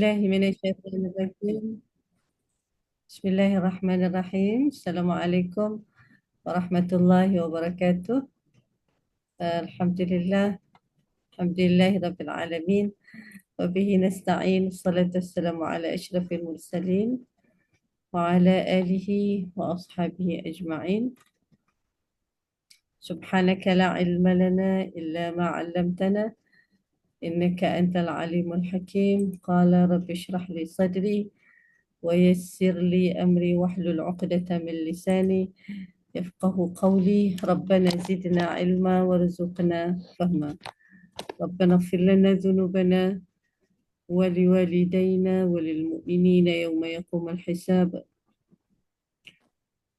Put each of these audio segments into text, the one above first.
بالله من الشيطان الرجيم. بسم الله الرحمن الرحيم. السلام عليكم ورحمة الله وبركاته. الحمد لله. الحمد لله رب العالمين، وبه نستعين. الصلاة والسلام على أشرف المرسلين وعلى آله وأصحابه أجمعين. سبحانك لا علم لنا إلا ما علمتنا، إنك أنت العليم الحكيم. قال رب اشرح لي صدري ويسر لي أمري واحلل عقدة من لساني يفقه قولي. ربنا زدنا علما وارزقنا فهما. ربنا اغفر لنا ذنوبنا ولوالدينا وللمؤمنين يوم يقوم الحساب.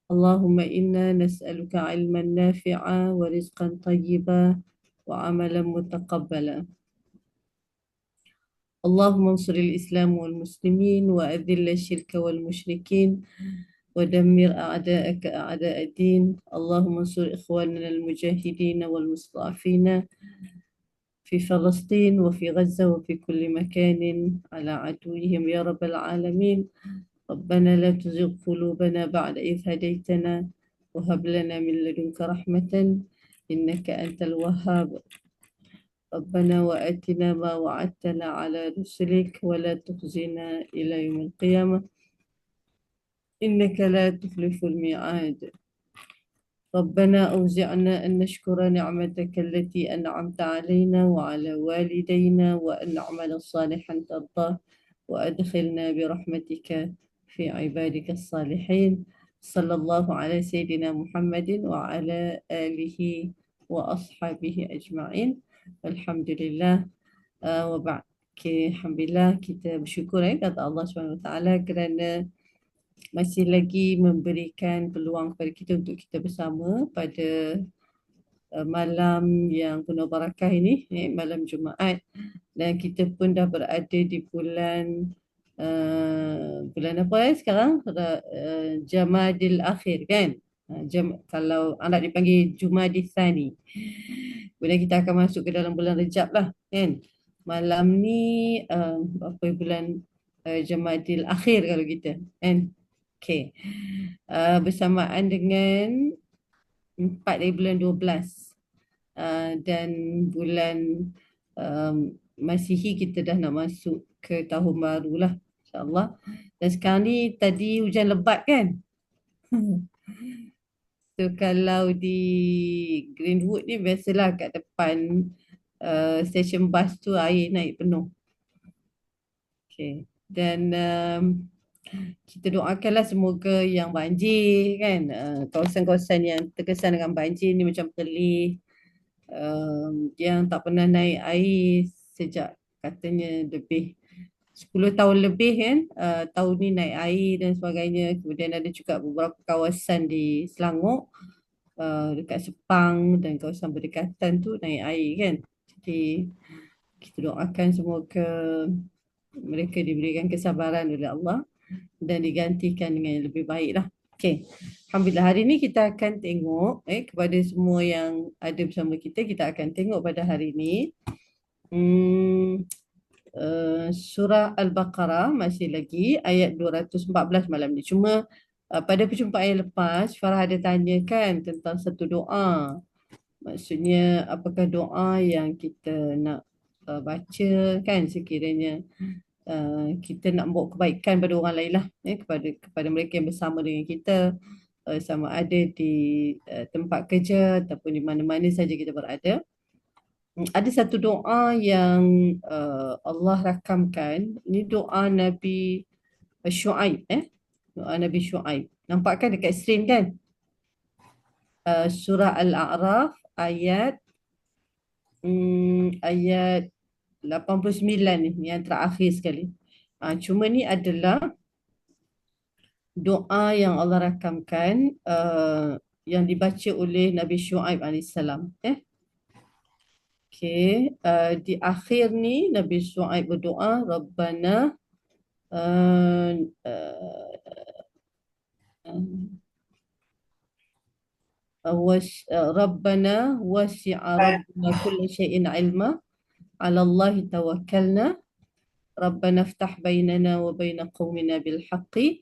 اللهم إنا نسألك علما نافعا ورزقا طيبا وعملا متقبلا. اللهم انصر الإسلام والمسلمين وأذل الشرك والمشركين ودمر أعداءك أعداء الدين. اللهم انصر إخواننا المجاهدين والمستضعفين في فلسطين وفي غزة وفي كل مكان على عدوهم يا رب العالمين. ربنا لا تزغ قلوبنا بعد إذ هديتنا وهب لنا من لدنك رحمة إنك أنت الوهاب. ربنا وآتنا ما وعدتنا على رسلك ولا تخزنا إلى يوم القيامة إنك لا تخلف الميعاد. ربنا أوزعنا أن نشكر نعمتك التي أنعمت علينا وعلى والدينا وأن نعمل صالحا ترضاه وأدخلنا برحمتك في عبادك الصالحين. صلى الله على سيدنا محمد وعلى آله وأصحابه أجمعين. الحمد لله. وبعد. Okay, Alhamdulillah, kita bersyukur kata Allah SWT kerana masih lagi memberikan peluang kepada kita untuk kita bersama pada malam yang penuh barakah ini, malam Jumaat. Dan kita pun dah berada di bulan apa sekarang? Jamadil Akhir kan? Kalau anak dipanggil Jumadil Thani. Kemudian kita akan masuk ke dalam bulan Rejab lah kan? Malam ni apa bulan Jamadil Akhir kalau kita kan? Okay. Bersamaan dengan 4 dari bulan 12. Dan bulan Masihi kita dah nak masuk ke tahun baru lah, insyaAllah. Dan sekarang ni tadi hujan lebat kan? So kalau di Greenwood ni biasalah kat depan stesen bas tu air naik penuh. Okay. Dan kita doakanlah semoga yang banjir kan, kawasan-kawasan yang terkesan dengan banjir ni macam Perlis, yang tak pernah naik air sejak katanya lebih 10 tahun lebih kan, tahun ni naik air dan sebagainya. Kemudian ada juga beberapa kawasan di Selangor, dekat Sepang dan kawasan berdekatan tu naik air kan. Jadi kita doakan semoga mereka diberikan kesabaran oleh Allah dan digantikan dengan yang lebih baik lah. Okay. Alhamdulillah, hari ni kita akan tengok kepada semua yang ada bersama kita, kita akan tengok pada hari ni surah Al-Baqarah, masih lagi ayat 214 malam ni. Cuma pada perjumpaan yang lepas Farah ada tanyakan tentang satu doa. Maksudnya apakah doa yang kita nak baca kan sekiranya kita nak membawa kebaikan pada orang lain lah, kepada mereka yang bersama dengan kita, sama ada di tempat kerja ataupun di mana-mana saja kita berada. Ada satu doa yang Allah rakamkan. Ini doa Nabi Shu'aib. Doa Nabi Shu'aib. Nampak kan dekat skrin kan? Surah Al-A'raf ayat 89 ni, yang terakhir sekali. Cuma ni adalah doa yang Allah rakamkan, yang dibaca oleh Nabi Shu'aib AS. Okay. Di akhir ni Nabi Shu'aib berdoa, Rabbana Rabbana wasi'a rabbuna kulla syai'in ilma ala Allahi tawakkalna Rabbana ftah bainana wa baina qaumina bil haqqi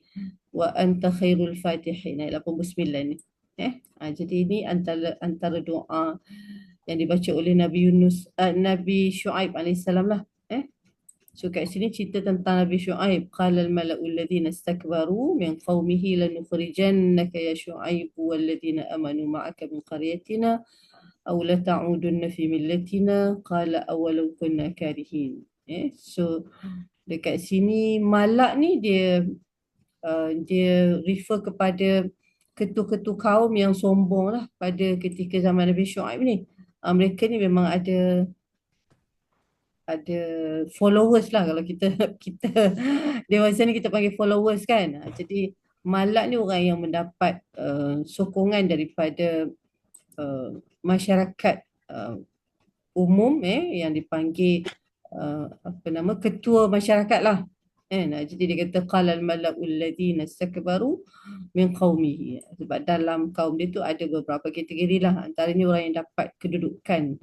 wa anta khairul fatihin. Ayat 89 ni. Jadi ini antara doa yang dibaca oleh Nabi Yunus, Nabi Shu'aib alaihissalam lah. So kat sini cerita tentang Nabi Shu'aib. Qala al-mala'u alladhina istakbaru min qawmihi lanukhrijannaka ya Shu'aib walladhina amanu ma'aka min qaryatina aw la ta'udunna fi millatina qala awalau kunna karihin. So dekat sini malak ni dia refer kepada ketua-ketua kaum yang sombong lah pada ketika zaman Nabi Shu'aib ni. Mereka ni memang ada followers lah, kalau kita kita dewasa ni kita panggil followers kan. Jadi malak ni orang yang mendapat sokongan daripada masyarakat umum yang dipanggil ketua masyarakat lah. Jadi dia kata qala al-mala'u alladhina istakbaru min qaumihi. Sebab dalam kaum dia tu ada beberapa kategori lah. Antaranya orang yang dapat kedudukan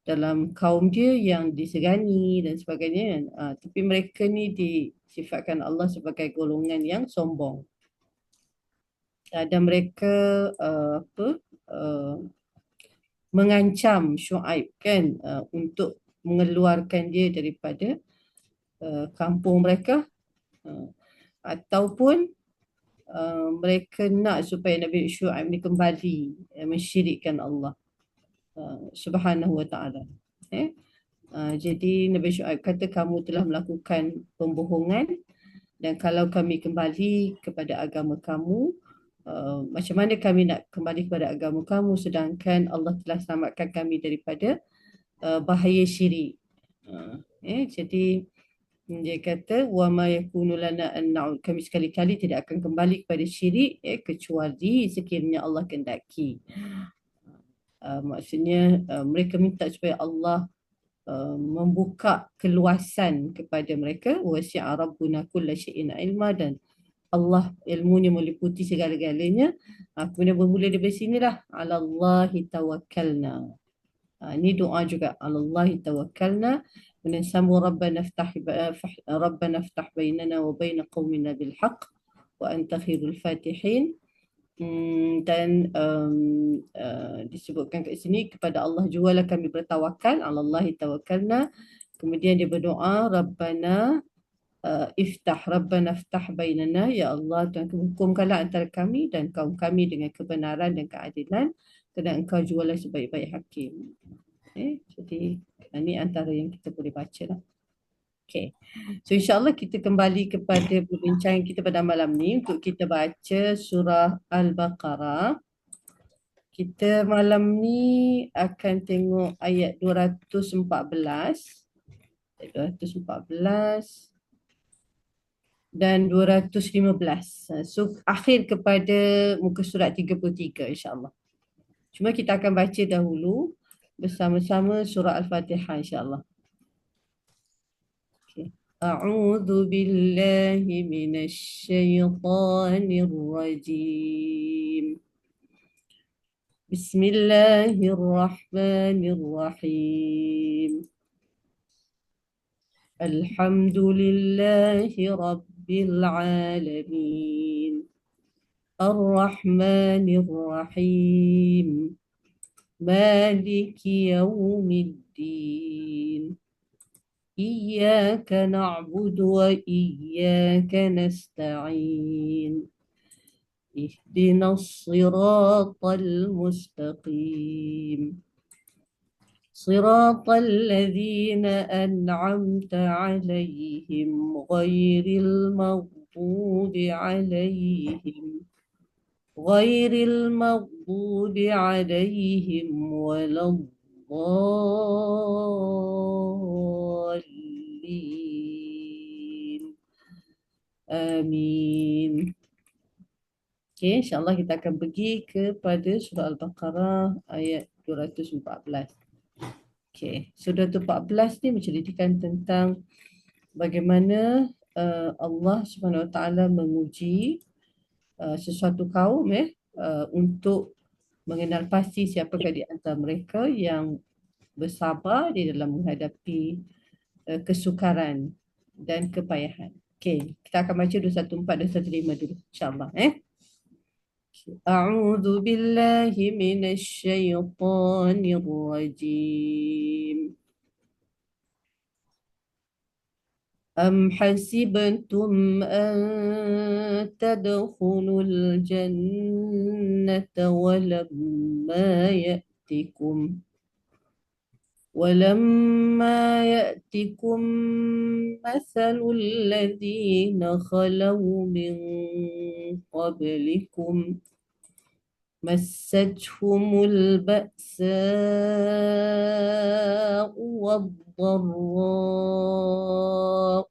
dalam kaum dia yang disegani dan sebagainya. Tapi mereka ni disifatkan Allah sebagai golongan yang sombong. Dan mereka mengancam Shu'aib kan, untuk mengeluarkan dia daripada kampung mereka, ataupun mereka nak supaya Nabi Shu'aib ni kembali mensyirikkan Allah subhanahu wa ta'ala. Jadi Nabi Shu'aib kata kamu telah melakukan pembohongan, dan kalau kami kembali kepada agama kamu, macam mana kami nak kembali kepada agama kamu sedangkan Allah telah selamatkan kami daripada bahaya syirik. Jadi dia kata wa ma yakunu lana an na'ud, kami sekali-kali tidak akan kembali kepada syirik kecuali sekiranya Allah kehendaki. Maksudnya mereka minta supaya Allah membuka keluasan kepada mereka. Wasi'a rabbuna kulla syai'in ilma, dan Allah ilmunya meliputi segala-galanya. Kemudian bermula dari sinilah alallahi tawakkalna. Ini doa juga, alallahi tawakkalna. Kemudian sambung rabbana ftah bainana wa baina qaumina bil haqq wa anta khairul fatihin. Dan disebutkan kat sini kepada Allah jugalah kami bertawakal, alallahi tawakkalna. Kemudian dia berdoa rabbana ftah bainana, ya Allah Tuhan, hukumkanlah antara kami dan kaum kami dengan kebenaran dan keadilan, kerana engkau jugalah sebaik-baik hakim. Jadi ini antara yang kita boleh baca lah. Okay. So insyaAllah kita kembali kepada perbincangan kita pada malam ni untuk kita baca surah Al-Baqarah. Kita malam ni akan tengok ayat 214. Ayat 214 dan 215. So akhir kepada muka surat 33 insyaAllah. Cuma kita akan baca dahulu bersama-sama surah Al-Fatihah insyaAllah. أعوذ بالله من الشيطان الرجيم بسم الله الرحمن الرحيم الحمد لله رب العالمين الرحمن الرحيم مالك يوم الدين إياك نعبد وإياك نستعين اهدنا الصراط المستقيم صراط الذين أنعمت عليهم غير المغضوب عليهم ولا الضالين آمين. Okay, insyaAllah kita akan pergi kepada surah Al-Baqarah ayat 214. Okay, surah 214 ni menceritakan tentang bagaimana Allah Subhanahu Wa Taala menguji sesuatu kaum untuk mengenal pasti siapakah di antara mereka yang bersabar di dalam menghadapi kesukaran. dan kepayahan. Okey, kita akan baca 214 215 dulu insya-Allah أعوذ بالله من الشيطان الرجيم أم حسبتم أن تدخلوا الجنة ولما يأتكم مثل الذين خلوا من قبلكم مستهم البأساء والضراء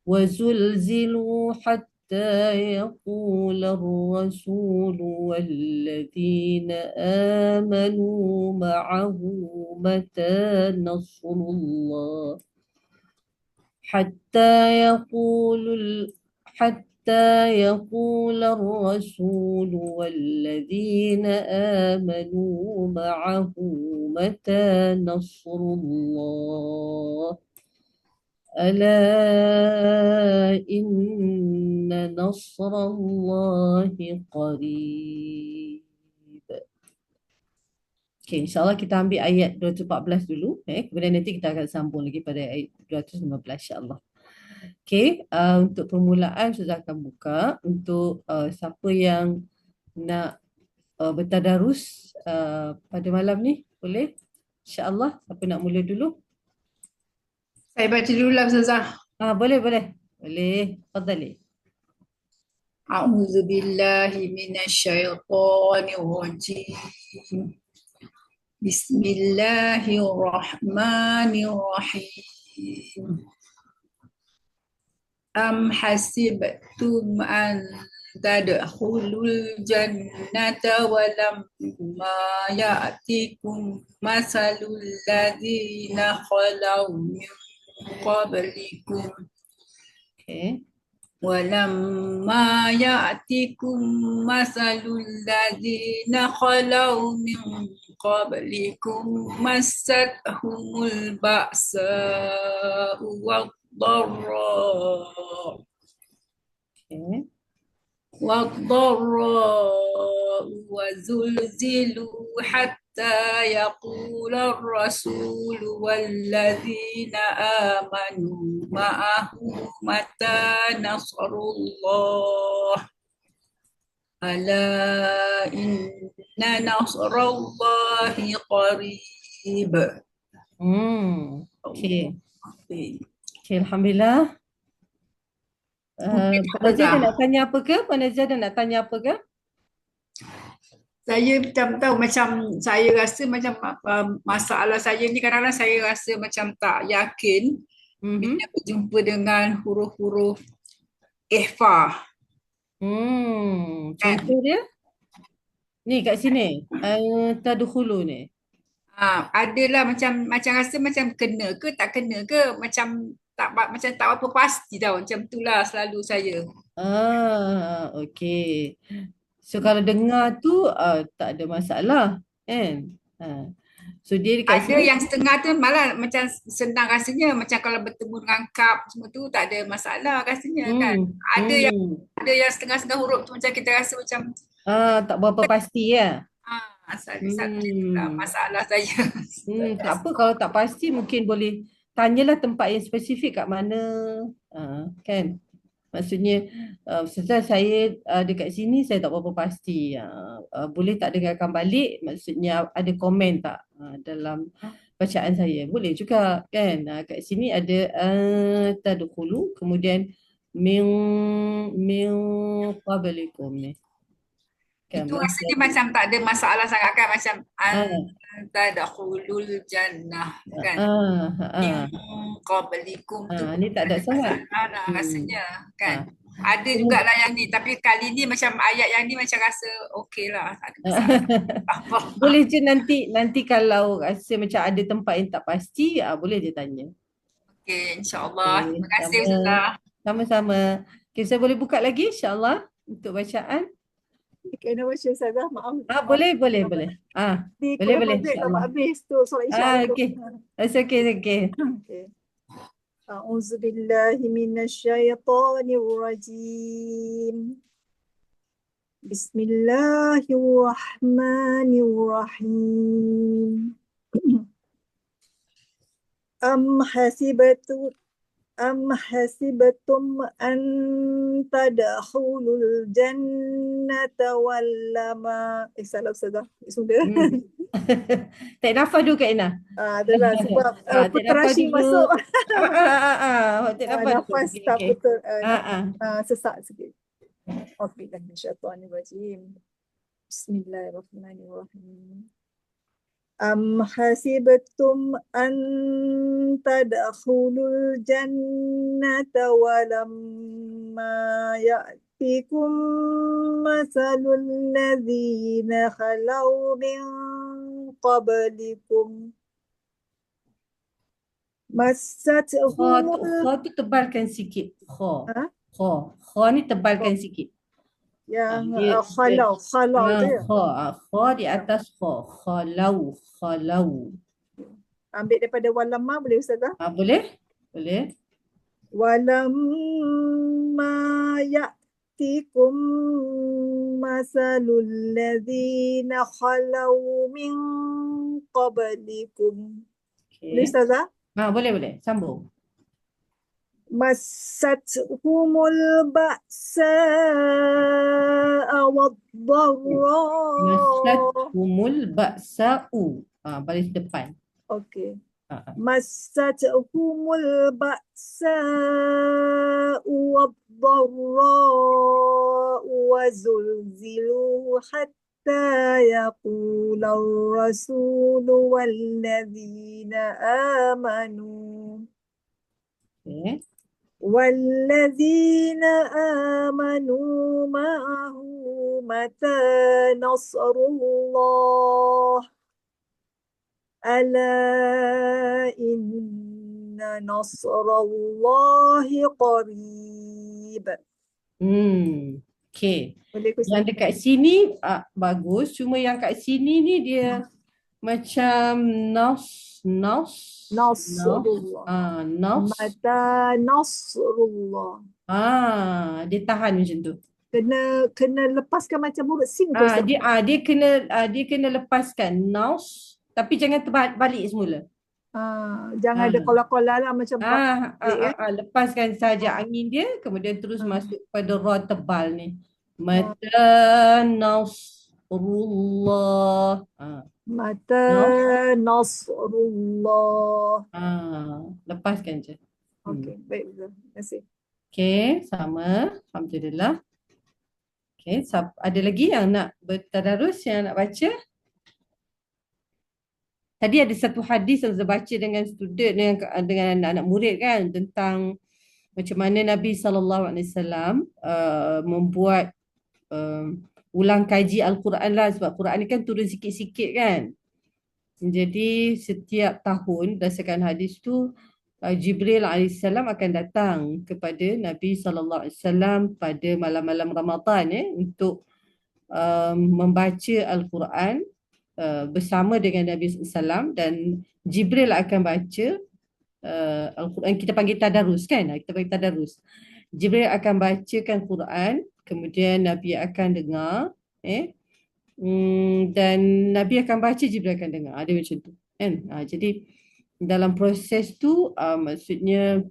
وزلزلوا حتى يقول الرسول والذين آمنوا معه متى نصر الله حتى يقول الرسول والذين آمنوا معه متى نصر الله ألا إن نصر الله قريب. Okay, insyaAllah kita ambil ayat 214 dulu. Kemudian nanti kita akan sambung lagi pada ayat 215 insyaAllah. Okay, untuk permulaan saya akan buka. Untuk siapa yang nak bertadarus pada malam ni, boleh? InsyaAllah, siapa nak mula dulu? Saya baca dulu lah Ustazah. Boleh, boleh. Boleh, fadali. A'udzu billahi minasyaitonir rajim. Bismillahirrahmanirrahim. Am hasibtum an tadkhulul jannata wa lamma ya'tikum masalul ladzina khalaw min qablikum Okay. ولما يأتكم مثل الذين خلوا من قبلكم مستهم البأساء Okay. والضراء وزلزلوا حتى يقول الرسول والذين آمنوا معه متى نصر الله ألا إن نصر الله قريب. Okay. Okay, Alhamdulillah. Puan Nazia nak tanya apa ke? Puan Nazia nak tanya apa ke? Saya tahu macam saya rasa macam masalah saya ni kadang-kadang saya rasa macam tak yakin bila berjumpa dengan huruf-huruf ikhfa. Contoh dia? Ni kat sini. Tadkhulu ni. Adalah macam rasa macam kena ke tak kena ke macam tak apa pasti tau. Macam itulah selalu saya. Okey. So kalau dengar tu tak ada masalah kan? So dia dekat ada sini yang setengah tu malah macam senang rasanya macam kalau bertemu dengan kap semua tu tak ada masalah rasanya kan. Ada yang setengah-setengah huruf tu macam kita rasa macam tak berapa pasti ya. Satu itulah masalah saya. Tak apa kalau tak pasti mungkin boleh tanyalah tempat yang spesifik kat mana kan. Maksudnya saya dekat sini saya tak berapa pasti. Boleh tak dengarkan balik, maksudnya ada komen tak dalam bacaan saya. Boleh juga kan. Kat sini ada tadkhulu kemudian min qablikum ni. Itu rasanya macam tak ada masalah sangat kan macam tadkhulul jannah kan. Qablikum tu ni tak ada sangat. Rasanya kan. Ada jugalah yang ni tapi kali ni macam ayat yang ni macam rasa okey lah. Boleh je nanti kalau rasa macam ada tempat yang tak pasti boleh je tanya. Okey, insyaAllah. Terima kasih Ustazah. Sama-sama. Okay, saya boleh buka lagi insyaAllah untuk bacaan. Kena baca Ustazah, maaf. Maaf. Boleh, boleh, boleh. Di Boleh, Quran boleh, Maghrib dah insyaAllah. habis tu solat Isyak dulu. Okay. It's okay, it's okay. Okay. أعوذ بالله من الشيطان الرجيم بسم الله الرحمن الرحيم أم حسبتم أن تدخلوا الجنة ولما salah Ustazah. Sudah. Tak nafas dulu Kak Ina. Itulah sebab Tak nafas Putrashi dulu. masuk. Tak nafas dulu. Nafas Okay, tak okay. betul. Ah. Sesak sikit. Okey, dah Bismillahirrahmanirrahim. Bismillahirrahmanirrahim. أم حسبتم أن تدخلوا الجنة ولما يأتكم مثل الذين خلوا من قبلكم مستهم Kha tu tebalkan sikit. Kha. Ha? Kha ni tebalkan sikit. yang Dia khalau tu ya. Kha di atas kha. Khalau. Ambil daripada walamma boleh Ustazah? Boleh? Boleh. walamma ya'tikum masalul ladzina khalau min qablikum. Boleh Okay. Ustazah? Boleh. Sambung. Massathumul ba'sa'a wad-dharra. Massathumul ba'sa'u. Baris depan. Okey. Ah. Massathumul ba'sa'u wad-dharra'u wa zulzilu hatta yaqula ar-rasulu walladzina amanu Okay. والذين آمنوا معه متى نصر الله ألا إن نصر الله قريب. Okay. Boleh ke Yang dekat sini bagus. Cuma yang kat sini ni dia macam Nasrullah. Mata Nasrullah. Dia tahan macam tu. Kena lepaskan macam huruf sin tu. Dia kena lepaskan tapi jangan terbalik semula. Jangan ada kola-kola lah macam lepaskan saja angin dia, kemudian terus masuk pada ra tebal ni. Mata Nasrullah. Mata Nasrullah. Lepaskan je. Okey, baik. Terima kasih. Okey, sama. Alhamdulillah. Okey, ada lagi yang nak bertadarus, yang nak baca? Tadi ada satu hadis yang saya baca dengan student, dengan anak-anak murid kan, tentang macam mana Nabi SAW membuat ulang kaji Al-Quran lah, sebab Quran ni kan turun sikit-sikit kan. Jadi setiap tahun berdasarkan hadis tu, Jibril AS akan datang kepada Nabi SAW pada malam-malam Ramadan untuk membaca Al-Quran bersama dengan Nabi SAW, dan Jibril akan baca Al-Quran. Kita panggil tadarus kan? Kita panggil tadarus. Jibril akan bacakan Quran, kemudian Nabi akan dengar, dan Nabi akan baca, Jibril akan dengar. Ada macam tu kan? Jadi dalam proses tu maksudnya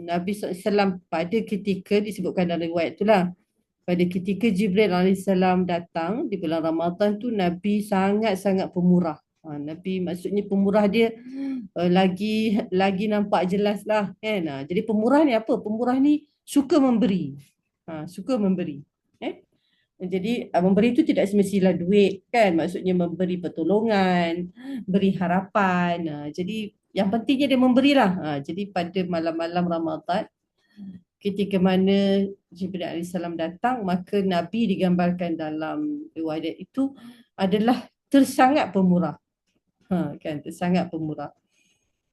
Nabi SAW pada ketika disebutkan dalam riwayat tu lah, pada ketika Jibril AS datang di bulan Ramadan tu, Nabi sangat-sangat pemurah. Nabi maksudnya pemurah dia lagi nampak jelas lah kan. Jadi pemurah ni apa? Pemurah ni suka memberi. Suka memberi. Jadi memberi itu tidak semestilah duit kan, maksudnya memberi pertolongan, beri harapan. Jadi yang pentingnya dia memberilah. Jadi pada malam-malam Ramadan, ketika mana Jibril AS datang, maka Nabi digambarkan dalam riwayat itu adalah tersangat pemurah. Kan, tersangat pemurah.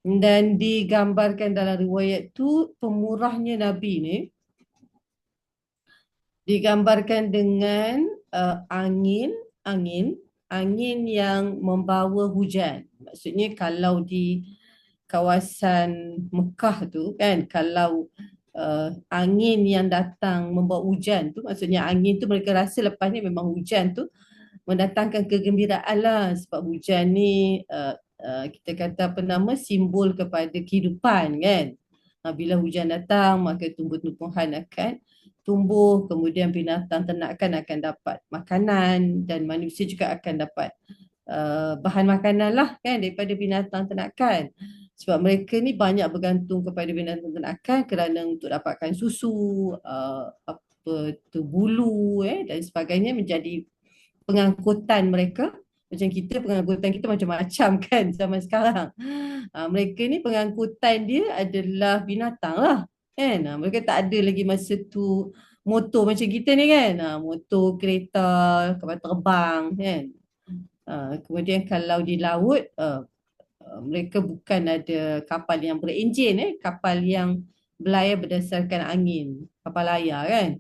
Dan digambarkan dalam riwayat tu, pemurahnya Nabi ni Digambarkan dengan angin yang membawa hujan. Maksudnya kalau di kawasan Mekah tu kan, kalau angin yang datang membawa hujan tu, maksudnya angin tu mereka rasa lepas ni memang hujan tu mendatangkan kegembiraan lah, sebab hujan ni kita kata apa nama, simbol kepada kehidupan kan. Bila hujan datang maka tumbuh-tumbuhan akan tumbuh, kemudian binatang ternakan akan dapat makanan dan manusia juga akan dapat bahan makanan lah kan daripada binatang ternakan. Sebab mereka ni banyak bergantung kepada binatang ternakan kerana untuk dapatkan susu, apa tu, bulu dan sebagainya, menjadi pengangkutan mereka. Macam kita, pengangkutan kita macam-macam kan zaman sekarang. Mereka ni pengangkutan dia adalah binatang lah kan. Mereka tak ada lagi masa tu motor macam kita ni kan. Motor, kereta, kapal terbang kan. Kemudian kalau di laut, mereka bukan ada kapal yang berenjin, kapal yang berlayar berdasarkan angin, kapal layar kan.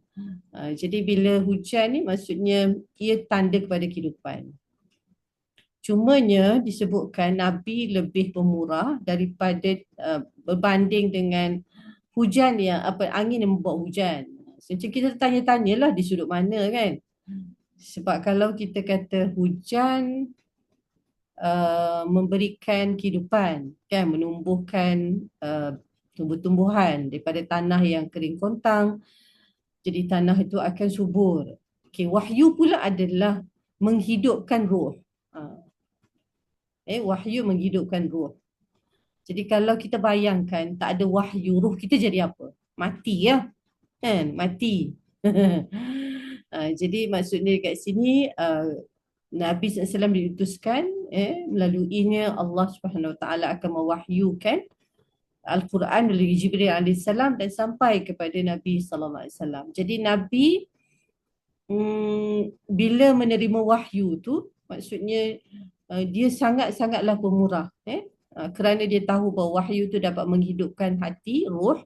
Jadi bila hujan ni maksudnya ia tanda kepada kehidupan. Cumanya disebutkan Nabi lebih pemurah daripada berbanding dengan hujan yang angin yang membawa hujan. Macam kita tanya-tanyalah di sudut mana kan. Sebab kalau kita kata hujan memberikan kehidupan kan, menumbuhkan tumbuh-tumbuhan daripada tanah yang kering kontang, jadi tanah itu akan subur. Wahyu pula adalah menghidupkan roh. Wahyu menghidupkan roh. Jadi kalau kita bayangkan tak ada wahyu, roh kita jadi apa? Mati ya. Kan? Mati. Jadi maksudnya kat sini Nabi SAW diutuskan, melaluinya Allah Subhanahu Wa Taala akan mewahyukan Al-Quran melalui Jibril AS dan sampai kepada Nabi SAW. Jadi Nabi bila menerima wahyu tu, maksudnya dia sangat-sangatlah pemurah, kerana dia tahu bahawa wahyu tu dapat menghidupkan hati, roh,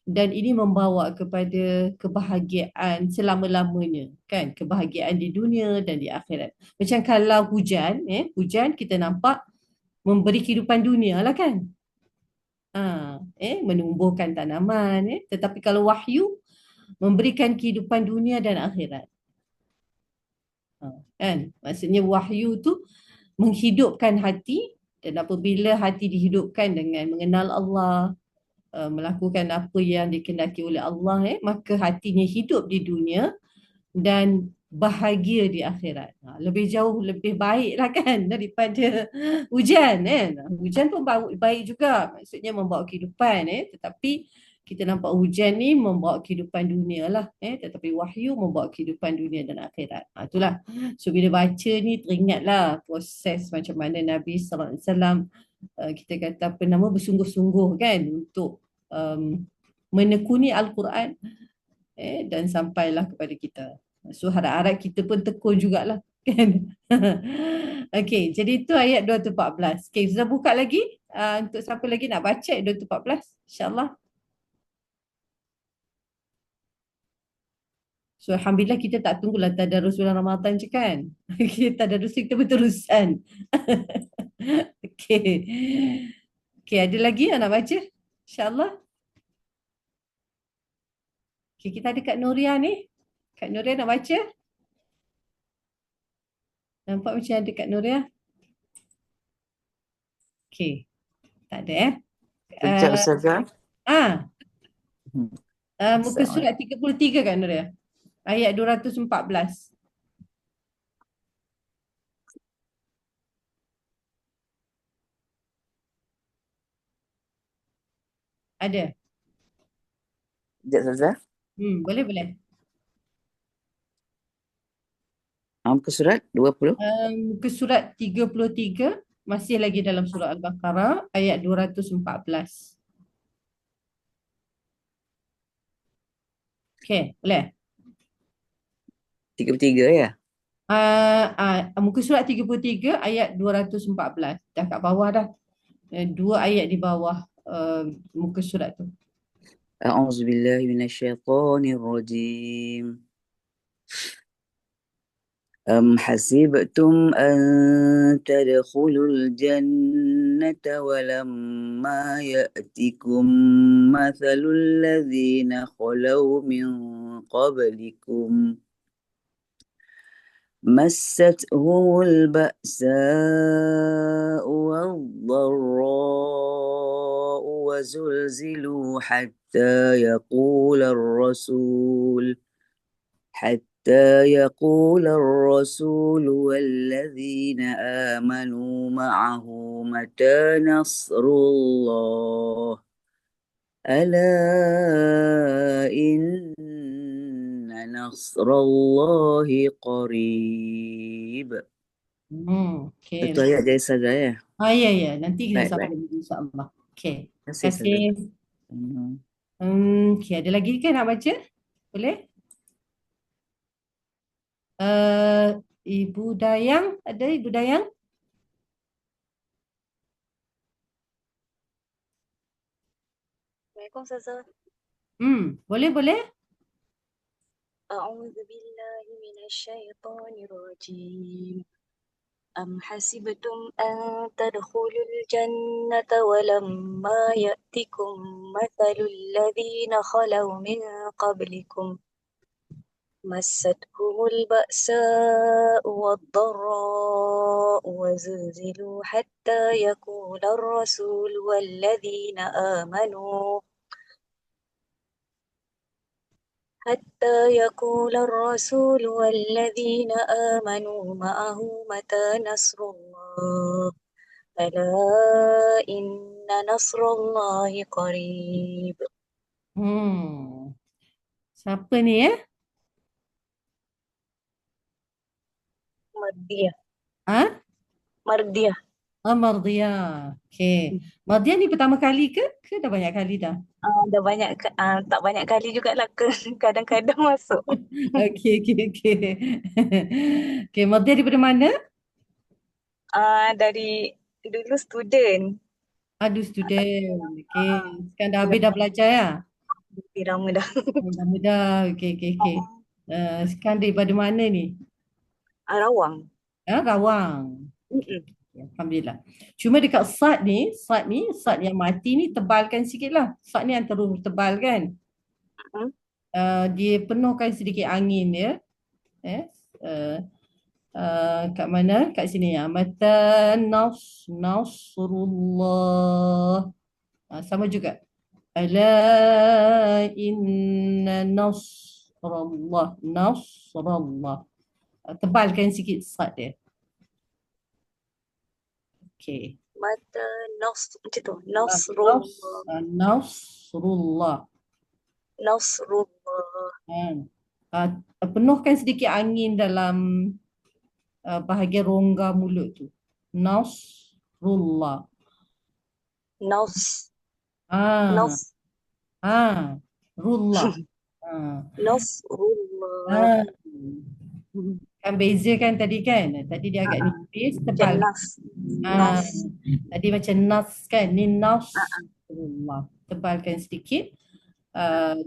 dan ini membawa kepada kebahagiaan selama-lamanya kan, kebahagiaan di dunia dan di akhirat. Macam kalau hujan, hujan kita nampak memberi kehidupan dunia lah kan. Menumbuhkan tanaman, tetapi kalau wahyu memberikan kehidupan dunia dan akhirat. Kan? Maksudnya wahyu tu menghidupkan hati, dan apabila hati dihidupkan dengan mengenal Allah, melakukan apa yang dikehendaki oleh Allah, maka hatinya hidup di dunia dan bahagia di akhirat. Lebih jauh, lebih baik lah kan daripada hujan kan. Hujan pun baik juga, maksudnya membawa kehidupan, tetapi kita nampak hujan ni membawa kehidupan dunia lah, tetapi wahyu membawa kehidupan dunia dan akhirat. Itulah. So bila baca ni teringatlah proses macam mana Nabi SAW kita kata apa nama, bersungguh-sungguh kan untuk menekuni Al-Quran, dan sampailah kepada kita. So harap-harap kita pun tekun jugalah kan. Okey, jadi itu ayat 214. Okey, sudah buka lagi untuk siapa lagi nak baca ayat 214 insya-Allah. So alhamdulillah kita tak tunggulah tadarus bulan Ramadan je kan. Kita tadarus kita berterusan. Okey. Okey, ada lagi yang nak baca? Insya-Allah. Okey, kita ada Kak Nuria ni. Kak Nuria nak baca? Nampak macam ada Kak Nuria? Okey. Tak ada Sekejap Ustazah. Muka surat 33 Kak Nuria. Ayat 214. Ada? Sekejap Ustazah. Boleh. Muka surat 20. Muka surat 33, masih lagi dalam surah Al-Baqarah, ayat 214. Okey, boleh? 33 ya? Muka surat 33 ayat 214. Dah kat bawah dah. Dua ayat di bawah muka surat tu. A'udzubillahi minasyaitonirrajim. أم حسبتم أن تدخلوا الجنة ولما يأتكم مثل الذين خلوا من قبلكم مستهم البأساء والضراء وزلزلوا حتى يقول الرسول والذين آمنوا معه متى نصر الله ألا إن نصر الله قريب. Okey. Itu ayat dari saya ya. Ya, ya. Nanti kita Baik, sambung baik. lagi insya-Allah. Okey. Terima Terima kasih Saza. kasih. Okey, ada lagi ke nak baca? Boleh? Ibu Dayang, ada Ibu Dayang? Assalamualaikum Ustazah. Boleh, boleh. أعوذ بالله من الشيطان الرجيم أم حسبتم أن تدخلوا الجنة ولما يأتكم مثل الذين خلوا من قبلكم مستهم البأساء والضراء وزلزلوا حتى يقول الرسول والذين آمنوا معه متى نصر الله ألا إن نصر الله قريب. Siapa ni ya? Mardiah. Ha? Mardiah. Mardia. Okey. Mardia ni pertama kali ke? Ke dah banyak kali dah? Dah banyak, tak banyak kali jugalah kadang-kadang masuk. Okey, okey, okey. Okey, Mardia daripada mana? Dari dulu student. Aduh, student. Okey. Sekarang dah habis dah belajar ya? Lebih lama dah. Mudah-mudah. Okey, okey, okey. Sekarang daripada mana ni? Rawang. Rawang. Mm-mm. Alhamdulillah. Cuma dekat sad yang mati ni tebalkan sikit lah. Sad ni yang terus tebal kan. Dia penuhkan sedikit angin dia. Kat mana? Kat sini ya. Mata nasrullah. Sama juga. Ala inna nasrallah. Tebalkan sikit sad dia. Okey. Mata macam tu. Nasrullah. Nasrullah. Penuhkan sedikit angin dalam bahagian rongga mulut tu. Nasrullah. Rullah. Nasrullah. Kan beza kan tadi kan? Tadi dia agak nipis, tebal. Tadi macam nas kan? Ni nasrullah. Tebalkan sedikit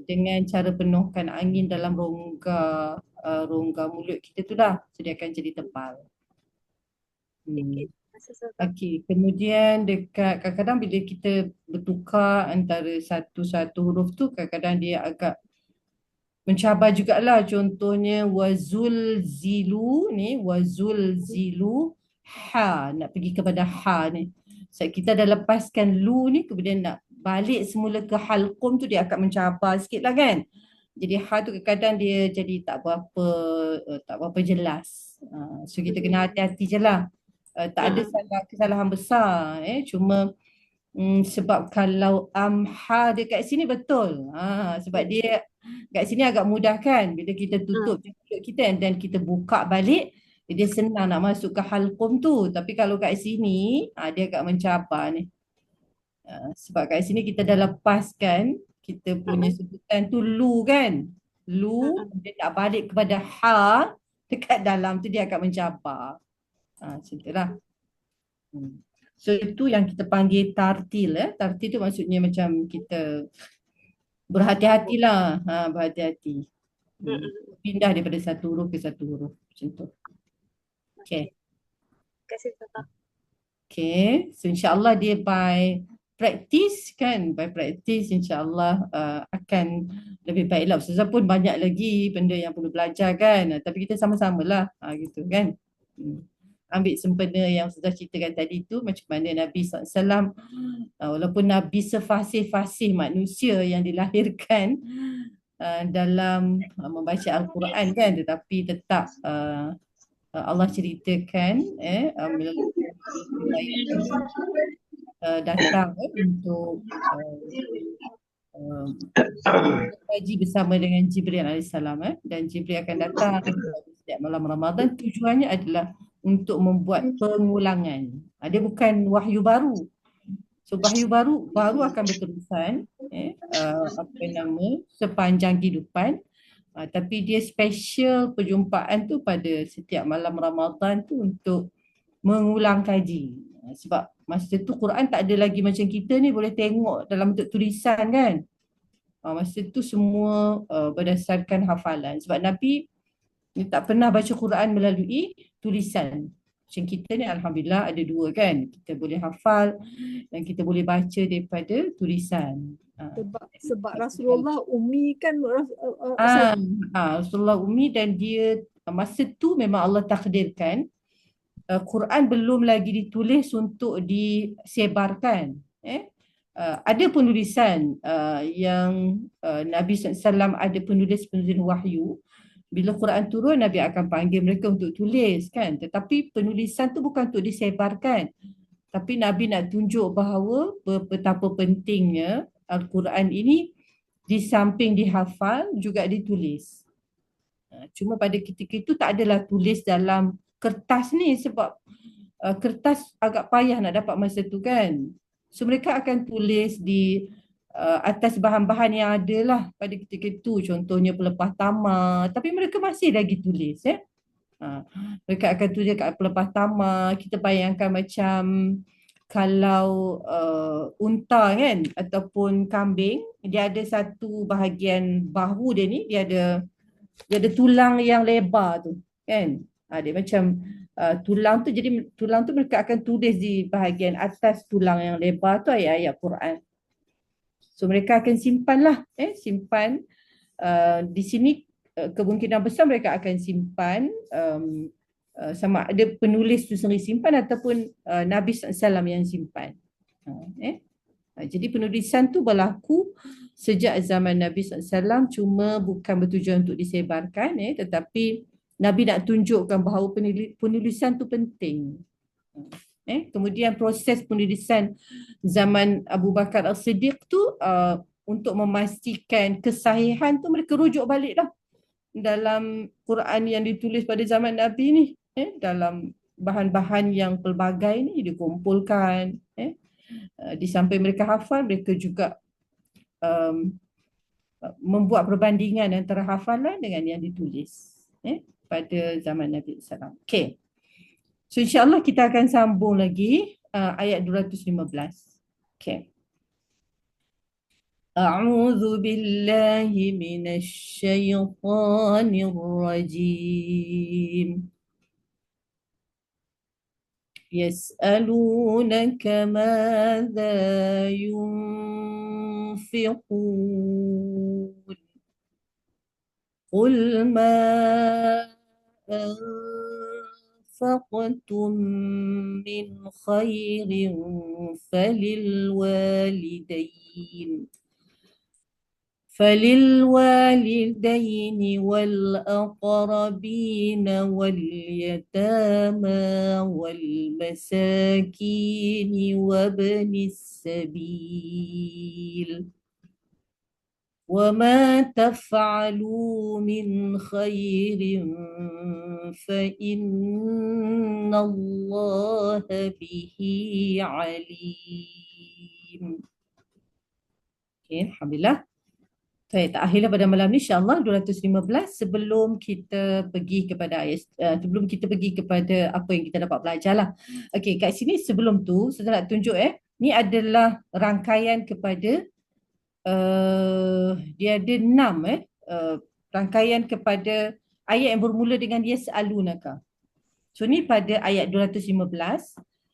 dengan cara penuhkan angin dalam rongga mulut kita tu dah. So dia akan jadi tebal. Okey, kemudian dekat kadang-kadang bila kita bertukar antara satu-satu huruf tu, kadang-kadang dia agak mencabar jugalah. Contohnya wazulzilu ni, wazulzilu ha, nak pergi kepada ha ni. So, kita dah lepaskan lu ni, kemudian nak balik semula ke halqum tu, dia akan mencabar sikit lah kan. Jadi ha tu kadang-kadang dia jadi tak berapa jelas. So kita kena hati-hati je lah. Tak ada kesalahan besar. Cuma sebab kalau amha dekat sini betul. Sebab dia kat sini agak mudah kan. Bila kita tutup mulut kita dan kita buka balik, dia senang nak masuk ke halqum tu. Tapi kalau kat sini, dia agak mencabar ni. Sebab kat sini kita dah lepaskan kita punya sebutan tu lu kan. Lu, dia tak balik kepada ha dekat dalam tu, dia akan mencabar. Macam itulah. So itu yang kita panggil tartil. Tartil tu maksudnya macam kita berhati-hatilah. Berhati-hati. Pindah daripada satu huruf ke satu huruf. Macam tu. Okay. Terima kasih Ustazah. Okay. So insyaAllah dia by practice kan. By practice insyaAllah akan lebih baik lah. Ustazah pun banyak lagi benda yang perlu belajar kan. Tapi kita sama-sama lah. Gitu kan. Ambil sempena yang Ustazah ceritakan tadi tu, macam mana Nabi SAW, walaupun Nabi sefasih-fasih manusia yang dilahirkan dalam membaca Al-Quran kan, tetapi tetap Allah ceritakan melalui datang untuk kaji bersama dengan Jibril AS, dan Jibril akan datang setiap malam Ramadan. Tujuannya adalah untuk membuat pengulangan. Dia bukan wahyu baru. So wahyu baru akan berterusan sepanjang kehidupan. Tapi dia special perjumpaan tu pada setiap malam Ramadan tu untuk mengulang kaji. Sebab masa tu Quran tak ada lagi macam kita ni boleh tengok dalam bentuk tulisan kan. Masa tu semua berdasarkan hafalan. Sebab Nabi tak pernah baca Quran melalui tulisan. Macam kita ni alhamdulillah ada dua kan. Kita boleh hafal dan kita boleh baca daripada tulisan. Sebab Rasulullah Ummi kan. Rasulullah Ummi, dan dia masa tu memang Allah takdirkan Quran belum lagi ditulis untuk disebarkan. Ada penulisan yang Nabi SAW ada penulis wahyu. Bila Quran turun, Nabi akan panggil mereka untuk tulis kan. Tetapi penulisan tu bukan untuk disebarkan. Tapi Nabi nak tunjuk bahawa betapa pentingnya Al-Quran ini di samping dihafal juga ditulis. Cuma pada ketika itu tak adalah tulis dalam kertas ni sebab kertas agak payah nak dapat masa tu kan. So mereka akan tulis di atas bahan-bahan yang ada lah pada ketika itu, contohnya pelepah tamar, tapi mereka masih lagi tulis mereka akan tulis kat pelepah tamar. Kita bayangkan macam kalau unta kan ataupun kambing, dia ada satu bahagian bahu dia ni, dia ada tulang yang lebar tu kan. Dia macam tulang tu, jadi tulang tu mereka akan tulis di bahagian atas tulang yang lebar tu ayat-ayat Quran. So mereka akan simpanlah, simpan di sini kemungkinan besar mereka akan simpan sama ada penulis tu sendiri simpan ataupun Nabi SAW yang simpan. Jadi penulisan tu berlaku sejak zaman Nabi SAW, cuma bukan bertujuan untuk disebarkan, tetapi Nabi nak tunjukkan bahawa penulisan tu penting. Kemudian proses penulisan zaman Abu Bakar As-Siddiq tu untuk memastikan kesahihan tu mereka rujuk balik dah dalam Quran yang ditulis pada zaman Nabi ni, dalam bahan-bahan yang pelbagai ni dikumpulkan. Di samping mereka hafal, mereka juga membuat perbandingan antara hafalan dengan yang ditulis pada zaman Nabi SAW. Okay. So insyaAllah kita akan sambung lagi ayat 215. Okay. A'udzu billahi minasy syaithanir rajim. Yas'alunaka madza yunfiqun. Qul ma أنفقتم من خير فللوالدين والأقربين واليتامى والمساكين وابن السبيل وما تفعلوا من خير فإن الله به عليم. Okay, alhamdulillah. Baik, akhirlah pada malam ni insya-Allah 215. Sebelum kita pergi kepada apa yang kita dapat belajar lah. Okey, kat sini sebelum tu saya nak tunjuk ni adalah rangkaian kepada dia ada 6 rangkaian kepada ayat yang bermula dengan yas'alunaka. So ni pada ayat 215.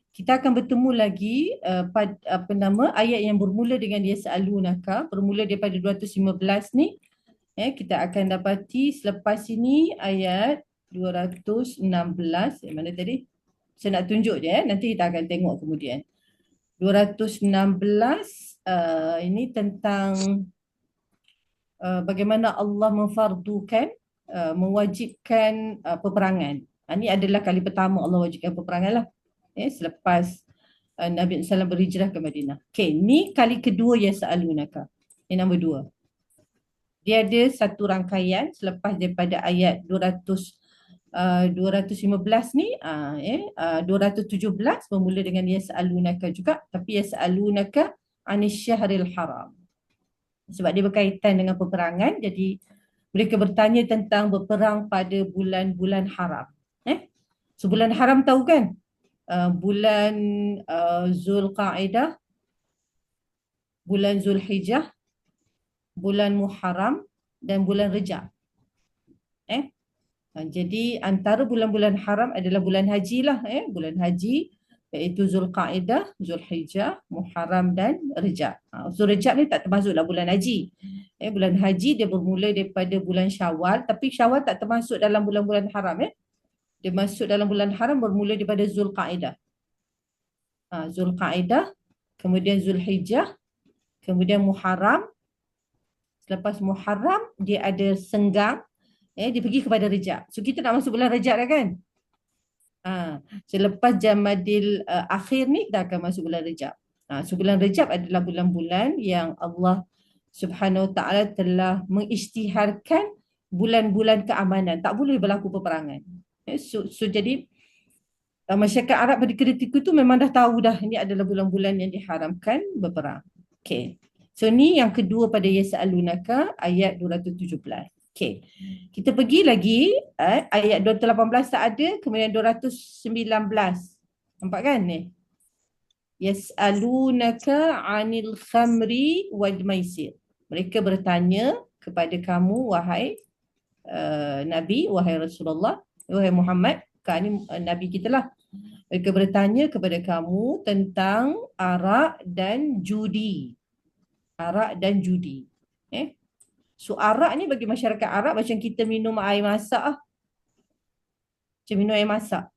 Kita akan bertemu lagi ayat yang bermula dengan yas'alunaka, bermula daripada 215 ni. Kita akan dapati selepas ini ayat 216. Mana tadi? Saya nak tunjuk je, nanti kita akan tengok kemudian. 216 ini tentang bagaimana Allah memfardukan, mewajibkan peperangan. Ini adalah kali pertama Allah wajibkan peperangan lah. Selepas Nabi SAW berhijrah ke Madinah. Okay, ni kali kedua yas'alunaka. Ini nombor 2. Dia ada satu rangkaian selepas daripada ayat 215 ni, 217 bermula dengan yas'alunaka juga, tapi yas'alunaka anis syahril haram. Sebab dia berkaitan dengan peperangan, jadi mereka bertanya tentang berperang pada bulan-bulan haram. So bulan haram tahu kan? Bulan Zulqa'idah, bulan Zulhijjah, bulan Muharram dan bulan Rejab. Jadi antara bulan-bulan haram adalah bulan haji lah. Bulan haji iaitu Zulqa'idah, Zulhijjah, Muharram dan Rejab. So Rejab ni tak termasuk dalam bulan haji. Bulan haji dia bermula daripada bulan Syawal, tapi Syawal tak termasuk dalam bulan-bulan haram. Dia masuk dalam bulan haram bermula daripada Zulqa'idah. Zulqa'idah, kemudian Zulhijjah, kemudian Muharram. Selepas Muharram dia ada senggang, dia pergi kepada Rejab. So kita nak masuk bulan Rejab dah kan? Selepas Jamadil akhir ni kita akan masuk bulan Rejab. So bulan Rejab adalah bulan-bulan yang Allah Subhanahu Wa Ta'ala telah mengisytiharkan bulan-bulan keamanan. Tak boleh berlaku peperangan. So jadi masyarakat Arab pada ketika itu memang dah tahu dah ini adalah bulan-bulan yang diharamkan berperang. Okay. So ni yang kedua pada yas'alunaka ayat 217. Okay. Kita pergi lagi ayat 218 tak ada, kemudian 219. Nampak kan ni? Yas'alunaka 'anil khamri wal maisir. Mereka bertanya kepada kamu wahai Nabi, wahai Rasulullah, wahai Muhammad, ini Nabi kita lah. Mereka bertanya kepada kamu tentang arak dan judi. Arak dan judi. So arak ni bagi masyarakat Arab macam kita minum air masak lah. Macam minum air masak.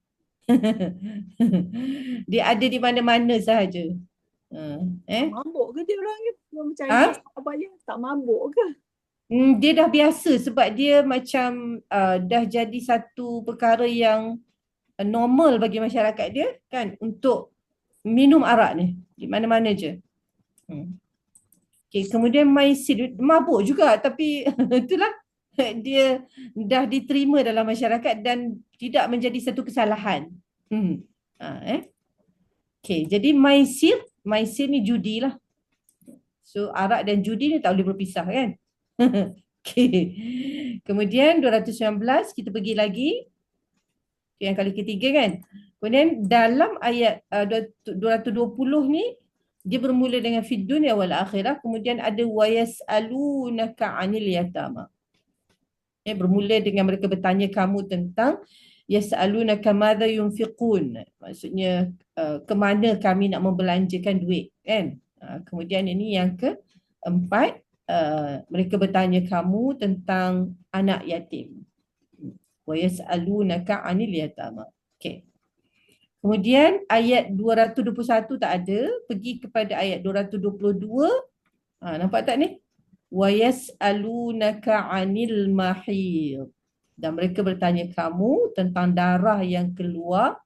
Dia ada di mana-mana sahaja. Mabuk ke dia orang ni? Macam apa dia? Tak mabuk ke? Dia dah biasa sebab dia macam dah jadi satu perkara yang normal bagi masyarakat dia kan untuk minum arak ni di mana-mana je. Okay, kemudian maisir mabuk juga tapi itulah dia dah diterima dalam masyarakat dan tidak menjadi satu kesalahan. Okay, jadi maisir ni judi lah. So arak dan judi ni tak boleh berpisah kan? Okay. Kemudian 219 kita pergi lagi. Yang kali ketiga kan. Kemudian dalam ayat 220 ni dia bermula dengan fid dunya wal akhirah, kemudian ada wa yas'alunaka 'anil yatama. Bermula dengan mereka bertanya kamu tentang yas'alunaka madza yunfiqun. Maksudnya ke mana kami nak membelanjakan duit kan. Kemudian ini yang keempat, mereka bertanya kamu tentang anak yatim. Wa yas'alunaka 'anil yatama. Okey. Kemudian ayat 221 tak ada, pergi kepada ayat 222. Nampak tak ni? Wa yas'alunaka 'anil mahid. Dan mereka bertanya kamu tentang darah yang keluar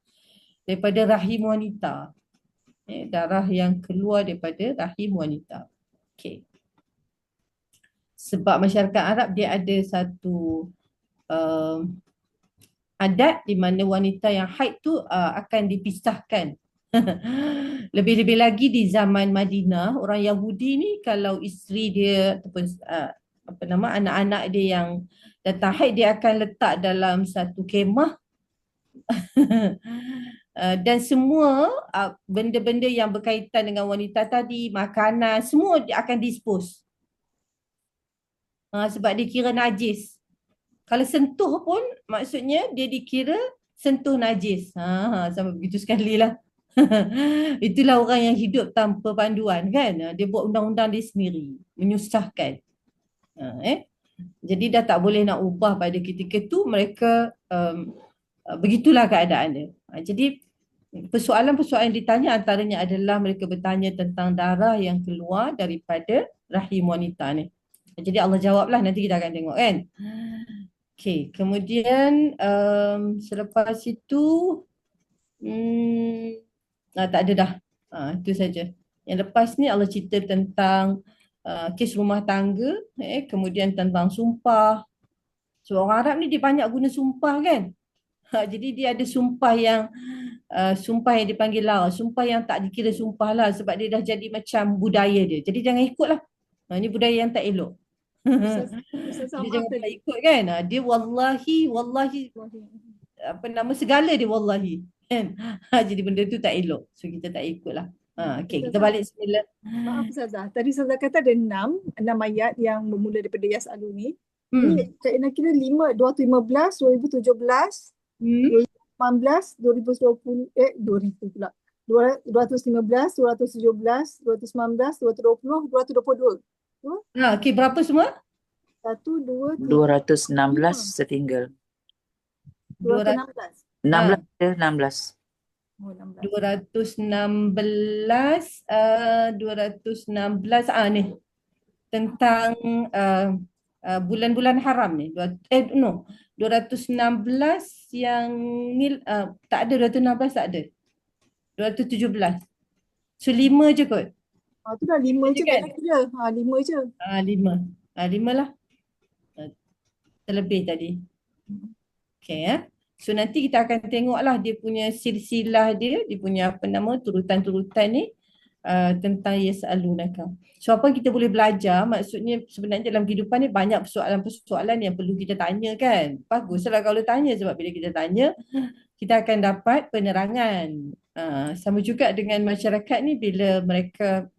daripada rahim wanita. Darah yang keluar daripada rahim wanita. Okey. Sebab masyarakat Arab dia ada satu adat di mana wanita yang haid tu akan dipisahkan. Lebih-lebih lagi di zaman Madinah, orang Yahudi ni kalau isteri dia ataupun anak-anak dia yang datang haid, dia akan letak dalam satu kemah dan semua benda-benda yang berkaitan dengan wanita tadi, makanan, semua dia akan dispose. Sebab dia kira najis. Kalau sentuh pun maksudnya dia dikira sentuh najis. Sampai begitu sekali lah. Itulah orang yang hidup tanpa panduan kan. Dia buat undang-undang dia sendiri. Menyusahkan. Jadi dah tak boleh nak ubah pada ketika tu mereka begitulah keadaan dia. Jadi persoalan-persoalan yang ditanya antaranya adalah mereka bertanya tentang darah yang keluar daripada rahim wanita ni. Jadi Allah jawablah, nanti kita akan tengok kan. Okey, kemudian selepas itu tak ada dah. Itu saja. Yang lepas ni Allah cerita tentang kes rumah tangga, kemudian tentang sumpah. So orang Arab ni dia banyak guna sumpah kan. Jadi dia ada sumpah yang dipanggil la, sumpah yang tak dikira sumpah lah sebab dia dah jadi macam budaya dia. Jadi jangan ikutlah. Ini budaya yang tak elok. Dia jangan tak ikut kan. Dia wallahi apa nama segala dia wallahi. Kan? Jadi benda tu tak elok. So kita tak ikutlah. Okey, kita balik semula. Maaf Ustazah, tadi Ustazah kata ada 6 ayat yang bermula daripada Yas'alu ni. Ni Cik Ina kira 215, 2017, 2018, 2020, 2000 pula. 215, 217, 219, 220, 222. Okey, berapa semua? 1, 2, 3, 216 setinggal. 216. 16 dia, 16. Oh, 16. 216 ni tentang bulan-bulan haram ni. 216 yang ni tak ada, 216 tak ada. 217. So 5 je kot. Tu dah 5 je kan? Kira. 5 je. 5 lah. Terlebih tadi. Okay. So nanti kita akan tengoklah dia punya silsilah dia punya apa nama turutan-turutan ni tentang yas'alunaka. So apa kita boleh belajar, maksudnya sebenarnya dalam kehidupan ni banyak persoalan-persoalan yang perlu kita tanya kan. Baguslah kalau tanya, sebab bila kita tanya kita akan dapat penerangan. Sama juga dengan masyarakat ni, bila mereka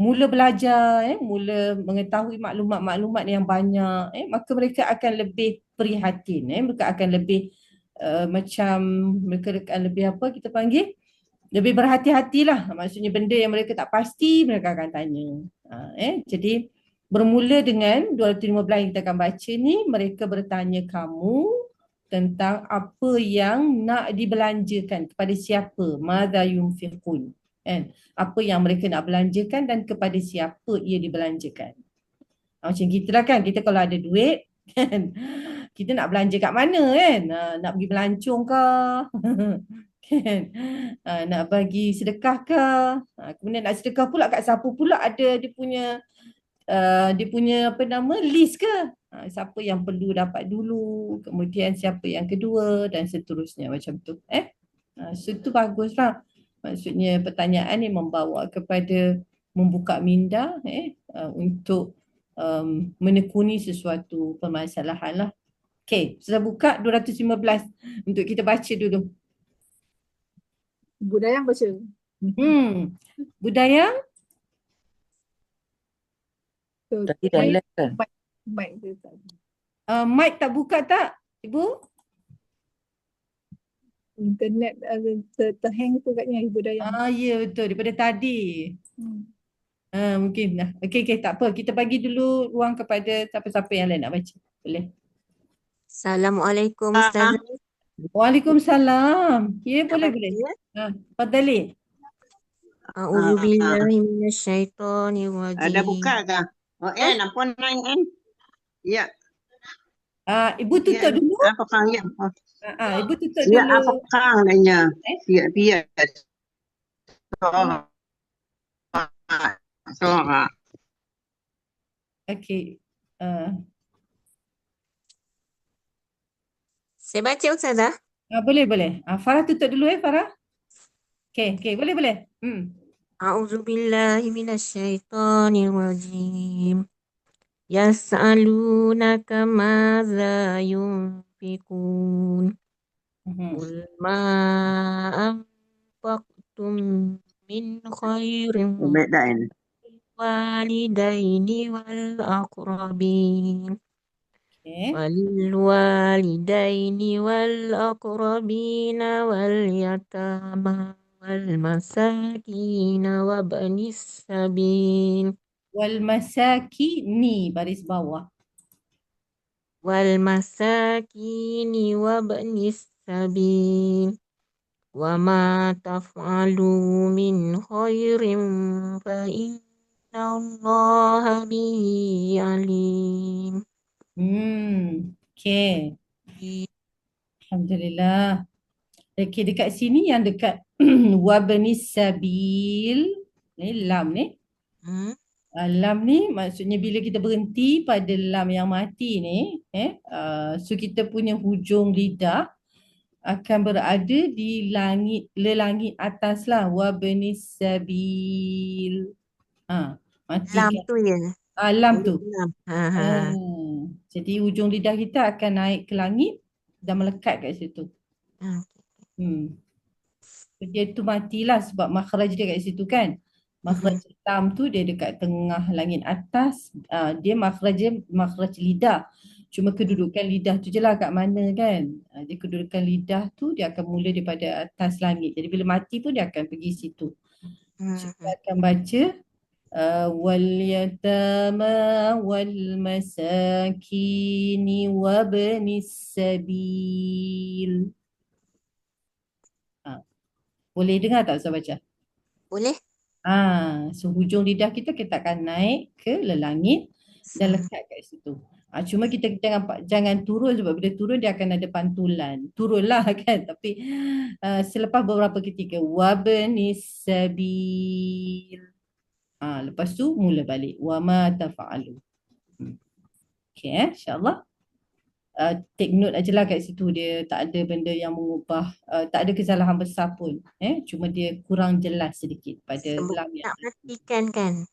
mula belajar, mula mengetahui maklumat-maklumat yang banyak, maka mereka akan lebih prihatin, mereka akan lebih mereka akan lebih apa kita panggil, lebih berhati-hatilah. Maksudnya benda yang mereka tak pasti mereka akan tanya. Jadi bermula dengan 215 yang kita akan baca ni, mereka bertanya kamu tentang apa yang nak dibelanjakan, kepada siapa, madza yunfiqun, apa yang mereka nak belanjakan dan kepada siapa ia dibelanjakan. Macam kita lah kan, kita kalau ada duit kan, kita nak belanja kat mana kan, nak pergi melancong ke kan, nak bagi sedekah ke, kemudian nak sedekah pula kat siapa pula ada dia punya apa nama list ke, siapa yang perlu dapat dulu, kemudian siapa yang kedua dan seterusnya macam tu. So itu baguslah. Maksudnya pertanyaan ni membawa kepada membuka minda untuk menekuni sesuatu permasalahan lah. Okey, sudah buka 215 untuk kita baca dulu. Budaya baca. Budaya? Tadi dah live kan? Mic tak buka tak, Ibu? Internet terhang tu katnya Ibu Dayang. Ya betul, daripada tadi. Mungkin dah. Okey, tak apa. Kita bagi dulu ruang kepada siapa-siapa yang lain nak baca. Boleh. Assalamualaikum Ustazah. Waalaikumsalam. Ya, boleh. Fadhali. A'udzubillahi minasyaitonirrajim. Ada buka ke? Apa naik? Ya. Ibu tutup dulu. Apa kang ya? Ibu tutup dulu. Ya, apa kang nanya? Biar. Soal. Okey. Saya baca Ustazah. Boleh. Farah tutup dulu Farah. Okey, boleh. A'udzubillahi minasyaitonirrajim. Yas'alunaka madza yunfiqun. Qul ma anfaqtum min khairin walidaini wal aqrabin Okay. وللوالدين والأقربين واليتامى والمساكين وابن السبيل Walmasakini, baris bawah. والمساكين وابن السبيل وما تفعلوا من خير فإن الله به عليم. Okay. Alhamdulillah. Okay, dekat sini yang dekat wabnis sabil. Ni lam ni. Lam ni maksudnya bila kita berhenti pada lam yang mati ni, so kita punya hujung lidah akan berada di langit, lelangit atas lah. Wabnis sabil. Mati Lam kan? tu ya. Lam tu. Lam. Jadi hujung lidah kita akan naik ke langit dan melekat kat situ. Dia tu matilah sebab makhraj dia kat situ kan. Makhraj lam tu dia dekat tengah langit atas. Dia makhraj lidah. Cuma kedudukan lidah tu je lah kat mana kan. Dia kedudukan lidah tu dia akan mula daripada atas langit. Jadi bila mati pun dia akan pergi situ. Kita akan baca wal yatama wal masakini wabnis sabil. Boleh dengar tak Ustaz baca? Boleh. So hujung lidah kita akan naik ke lelangit dan lekat kat situ. Cuma kita jangan turun sebab bila turun dia akan ada pantulan. Turunlah kan, tapi selepas beberapa ketika wabnis sabil. Lepas tu mula balik wama tafa'alu. Okay, insya-Allah. Take note ajalah kat situ, dia tak ada benda yang mengubah, tak ada kesalahan besar pun, cuma dia kurang jelas sedikit pada lam yang nak matikan kan.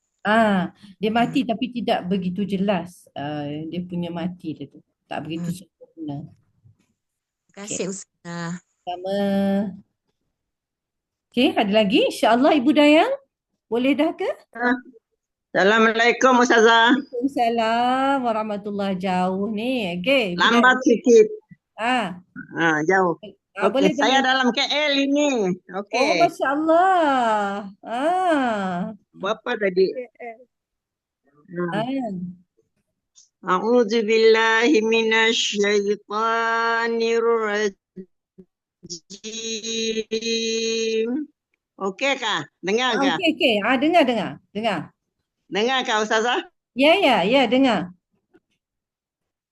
dia mati tapi tidak begitu jelas, dia punya mati dia tu tak begitu sempurna. Terima kasih Ustazah. Sama. Okay, ada lagi insya-Allah Ibu Dayang boleh dah ke? Assalamualaikum Ustazah. Waalaikumsalam warahmatullahi, jauh ni. Okay. Lambat sikit. Jauh. Boleh saya dalam KL ini. Oh, Masya Allah. Berapa tadi? A'udzu billahi minasyaitonir rajim. Okey kah? Dengar kah? Okey. Dengar. Dengar kah Ustazah? Ya, dengar.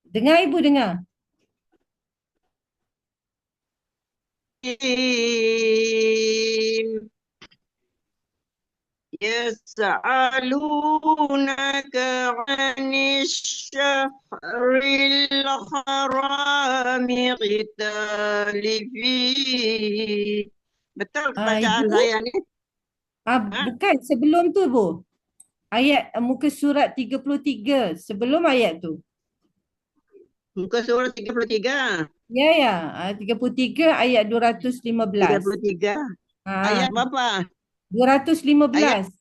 Dengar Ibu, dengar. Yas'alunaka 'anis syahril harami qitalin fihi. Betul bacaan saya ni? Bukan, sebelum tu Bu. Ayat muka surat 33, sebelum ayat tu. Muka surat 33. Ya, 33 ayat 215. 33. Ayat berapa? 215.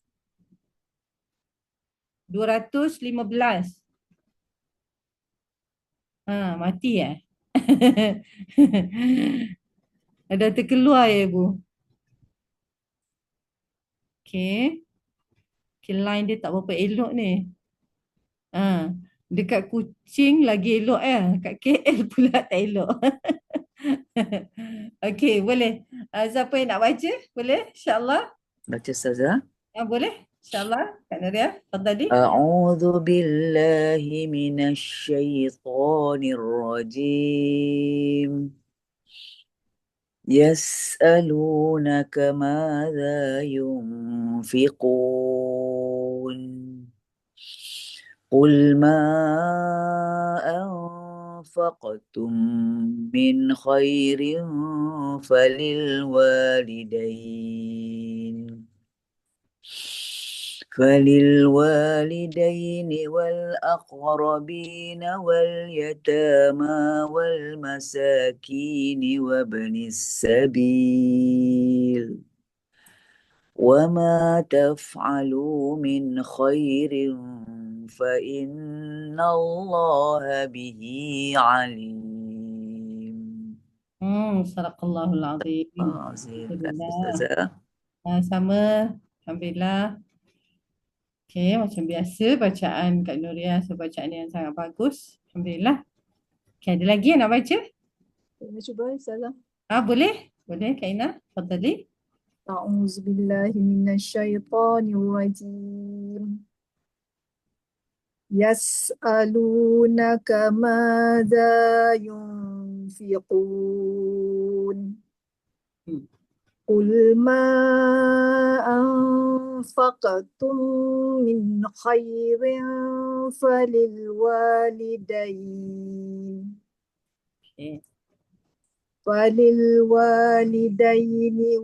215. Mati ya? Ada terkeluar ya Ibu? Okay, line dia tak berapa elok ni. Dekat Kuching lagi elok kat KL pula tak elok. Okay, boleh. Siapa yang nak baca? Boleh? InsyaAllah. Baca Ustazah. Boleh? InsyaAllah. Kak Naria, tadi. A'udzu billahi minasyaitonir rajim. يسألونك ماذا ينفقون قل ما أنفقتم من خير فللوالدين والأقربين واليتامى والمساكين وابن السبيل وما تفعلوا من خير فإن الله به عليم. Sadaqallahul azim. Azim. Alhamdulillah. Sama. Alhamdulillah. Okey, macam biasa bacaan Kak Nuria bacaan yang sangat bagus. Alhamdulillah. Okey, ada lagi yang nak baca? Kita cuba salam. Boleh? Boleh Kak Ina? Fadhali. A'udzubillahi minasyaitonirrajim. Yas'alunaka madza yunfiqun. قل ما أنفقتم من خير فللوالدين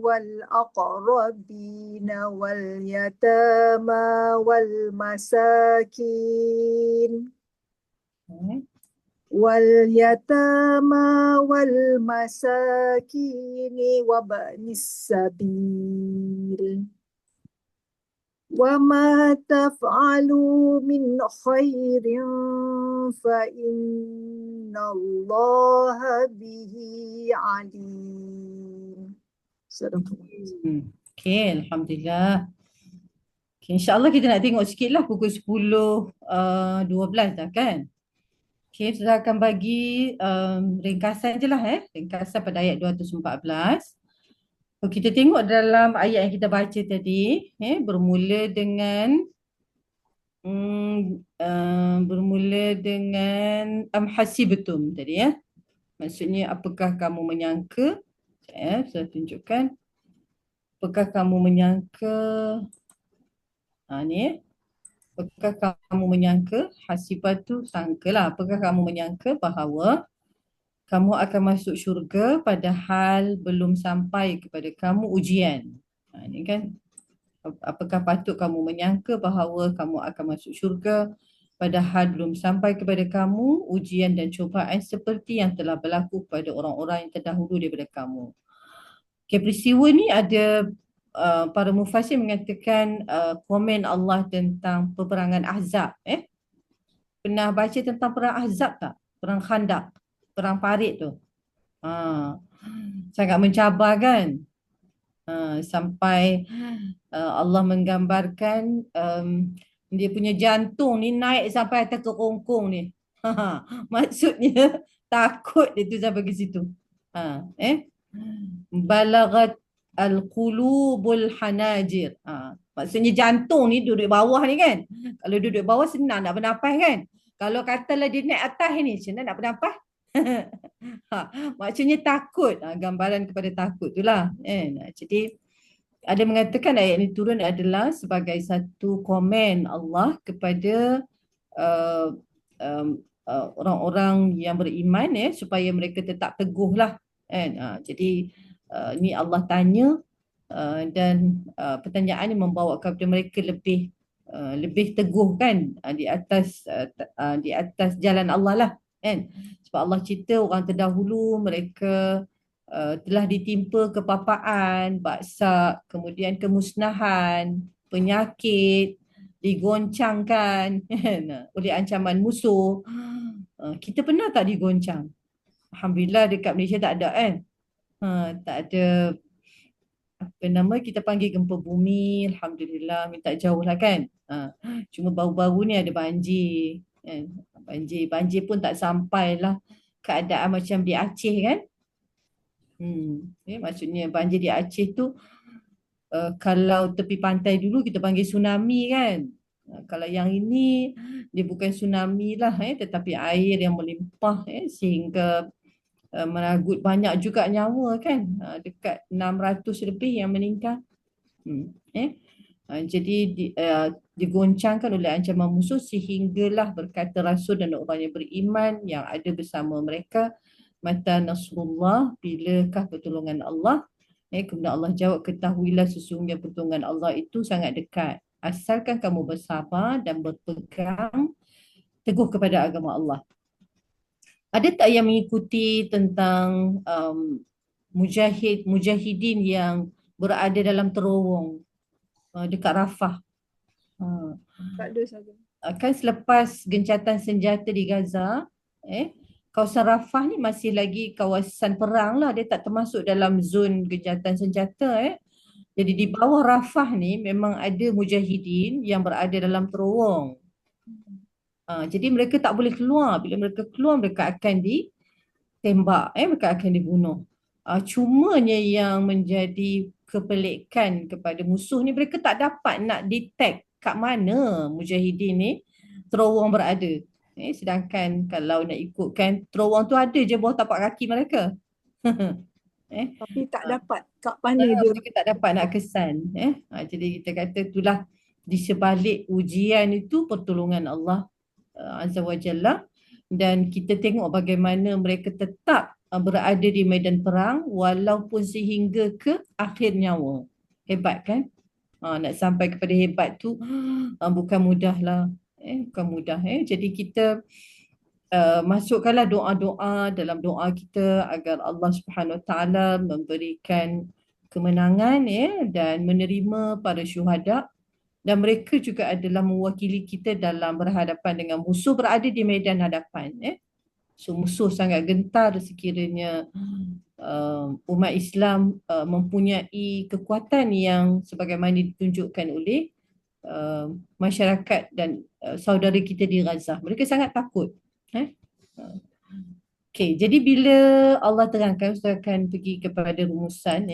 والأقربين واليتامى والمساكين وابن السبيل وما تفعلوا من خير فإن الله به عليم. Okey, Alhamdulillah. Okay, InsyaAllah kita nak tengok sikit lah pukul 10.12 dah kan? Okay, saya akan bagi ringkasan je lah ringkasan pada ayat 214. So, kita tengok dalam ayat yang kita baca tadi, bermula dengan am hasibtum tadi Maksudnya apakah kamu menyangka? Saya tunjukkan. Apakah kamu menyangka? Ni apakah kamu menyangka? Hasibatu sangkalah. Apakah kamu menyangka bahawa kamu akan masuk syurga padahal belum sampai kepada kamu ujian? Ini kan. Apakah patut kamu menyangka bahawa kamu akan masuk syurga padahal belum sampai kepada kamu ujian dan cubaan seperti yang telah berlaku kepada orang-orang yang terdahulu daripada kamu. Okay, peristiwa ni ada para mufassir mengatakan komen Allah tentang peperangan Ahzab. Pernah baca tentang perang Ahzab tak? Perang Khandaq, perang Parit tu. Sangat mencabar kan? Sampai Allah menggambarkan dia punya jantung ni naik sampai atas kerongkong ni. Maksudnya takut dia tu sampai ke situ. Balagat al-qulubul hanajir. Maksudnya jantung ni duduk bawah ni kan. Kalau duduk bawah senang nak bernafas kan. Kalau katalah dia naik atas ni senang nak bernafas. Maksudnya takut. Gambaran kepada takut tu lah. Jadi ada mengatakan ayat ini turun adalah sebagai satu komen Allah kepada orang-orang yang beriman supaya mereka tetap teguh lah. Jadi ni Allah tanya dan pertanyaan ini membawa kepada mereka lebih teguh kan di atas jalan Allah lah kan. Sebab Allah cerita orang terdahulu mereka telah ditimpa kepapaan, baksak, kemudian kemusnahan, penyakit, digoncangkan oleh ancaman musuh. Kita pernah tak digoncang? Alhamdulillah dekat Malaysia tak ada kan. Tak ada kita panggil gempa bumi, alhamdulillah minta jauh lah kan. Cuma baru-baru ni ada banjir kan. Banjir pun tak sampai lah keadaan macam di Aceh kan. Maksudnya banjir di Aceh tu kalau tepi pantai dulu kita panggil tsunami kan. Kalau yang ini dia bukan tsunami lah tetapi air yang melimpah sehingga meragut banyak juga nyawa kan. Dekat 600 lebih yang meninggal. Jadi digoncangkan oleh ancaman musuh sehinggalah berkata Rasul dan orang yang beriman yang ada bersama mereka, mata nasrullah, bilakah pertolongan Allah? Kemudian Allah jawab, ketahuilah sesungguhnya pertolongan Allah itu sangat dekat. Asalkan kamu bersabar dan berpegang teguh kepada agama Allah. Ada tak yang mengikuti tentang mujahidin yang berada dalam terowong dekat Rafah? Tak ada saja. kan selepas gencatan senjata di Gaza, kawasan Rafah ni masih lagi kawasan perang lah, dia tak termasuk dalam zon gencatan senjata. Jadi di bawah Rafah ni memang ada mujahidin yang berada dalam terowong. Jadi mereka tak boleh keluar. Bila mereka keluar, mereka akan ditembak, mereka akan dibunuh. Cumanya yang menjadi kepelikan kepada musuh ni, mereka tak dapat nak detect kat mana mujahidin ni terowong berada. Sedangkan kalau nak ikutkan, terowong tu ada je bawah tapak kaki mereka. Tapi tak dapat kat mana dia. Mereka tak dapat nak kesan. Jadi kita kata itulah di sebalik ujian itu pertolongan Allah Azza wa Jalla, dan kita tengok bagaimana mereka tetap berada di medan perang walaupun sehingga ke akhir nyawa. Hebat kan? Nak sampai kepada hebat tu bukan mudah lah. Bukan mudah. Jadi kita masukkanlah doa-doa dalam doa kita agar Allah Subhanahu Wa Taala memberikan kemenangan dan menerima para syuhada, dan mereka juga adalah mewakili kita dalam berhadapan dengan musuh berada di medan hadapan. So musuh sangat gentar sekiranya umat Islam mempunyai kekuatan yang sebagaimana ditunjukkan oleh masyarakat dan saudara kita di Gaza. Mereka sangat takut. Okey, jadi bila Allah terangkan, Ustaz akan pergi kepada rumusan.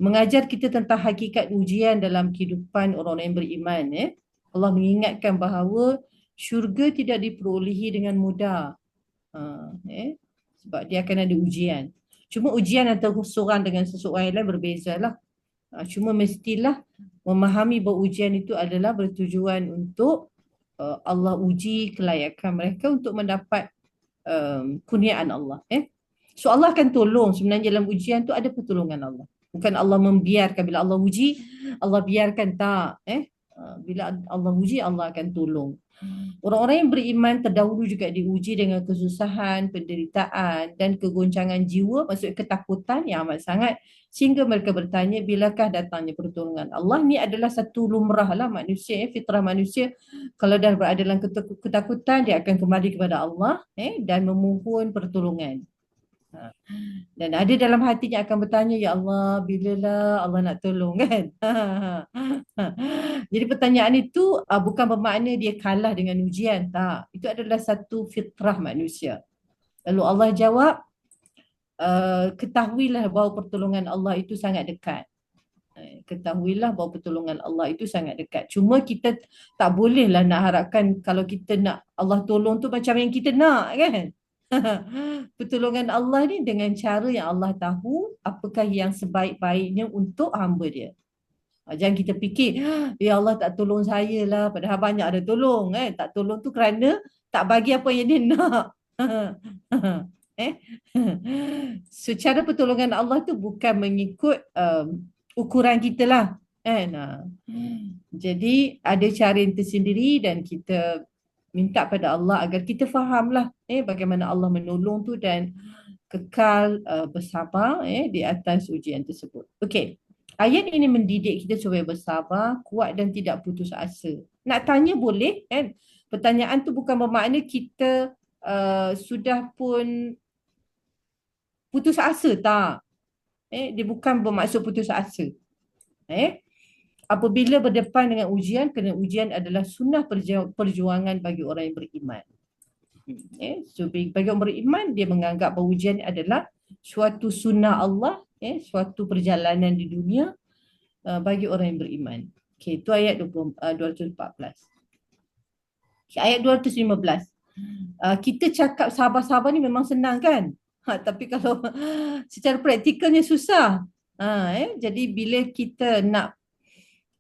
Mengajar kita tentang hakikat ujian dalam kehidupan orang yang beriman. Allah mengingatkan bahawa syurga tidak diperolehi dengan mudah. Sebab dia akan ada ujian. Cuma ujian antara seorang dengan seseorang yang lain berbezalah. Cuma mestilah memahami bahawa ujian itu adalah bertujuan untuk Allah uji kelayakan mereka untuk mendapat kurniaan Allah. So Allah akan tolong. Sebenarnya dalam ujian tu ada pertolongan Allah. Bukan Allah membiarkan. Bila Allah uji, Allah biarkan, tak. Bila Allah uji, Allah akan tolong. Orang-orang yang beriman terdahulu juga diuji dengan kesusahan, penderitaan dan kegoncangan jiwa, maksudnya ketakutan yang amat sangat, sehingga mereka bertanya, bilakah datangnya pertolongan Allah? Ini adalah satu lumrah lah manusia, fitrah manusia. Kalau dah berada dalam ketakutan, dia akan kembali kepada Allah dan memohon pertolongan. Dan ada dalam hatinya akan bertanya, ya Allah, bilalah Allah nak tolong, kan? Jadi pertanyaan itu bukan bermakna dia kalah dengan ujian, tak. Itu adalah satu fitrah manusia. Lalu Allah jawab, ketahuilah bahawa pertolongan Allah itu sangat dekat. Ketahuilah bahawa pertolongan Allah itu sangat dekat. Cuma kita tak bolehlah nak harapkan kalau kita nak Allah tolong tu macam yang kita nak, kan? Pertolongan Allah ni dengan cara yang Allah tahu apakah yang sebaik-baiknya untuk hamba dia. Jangan kita fikir, ya Allah tak tolong saya lah, padahal banyak ada tolong. Tak tolong tu kerana tak bagi apa yang dia nak. So cara pertolongan Allah tu bukan mengikut ukuran kita lah. Jadi ada cara yang tersendiri dan kita minta pada Allah agar kita fahamlah bagaimana Allah menolong tu dan kekal bersabar di atas ujian tersebut. Okey. Ayat ini mendidik kita supaya bersabar, kuat dan tidak putus asa. Nak tanya boleh, kan? Pertanyaan tu bukan bermakna kita sudah pun putus asa, tak. Dia bukan bermaksud putus asa. Apabila berdepan dengan ujian, kerana ujian adalah sunnah perjuangan bagi orang yang beriman. So bagi orang beriman, dia menganggap bahawa ujian adalah suatu sunnah Allah, suatu perjalanan di dunia bagi orang yang beriman. Okay, itu ayat 214. Okay, ayat 215. Kita cakap sabar-sabar ni memang senang, kan? Tapi kalau secara praktikalnya susah. Jadi bila kita nak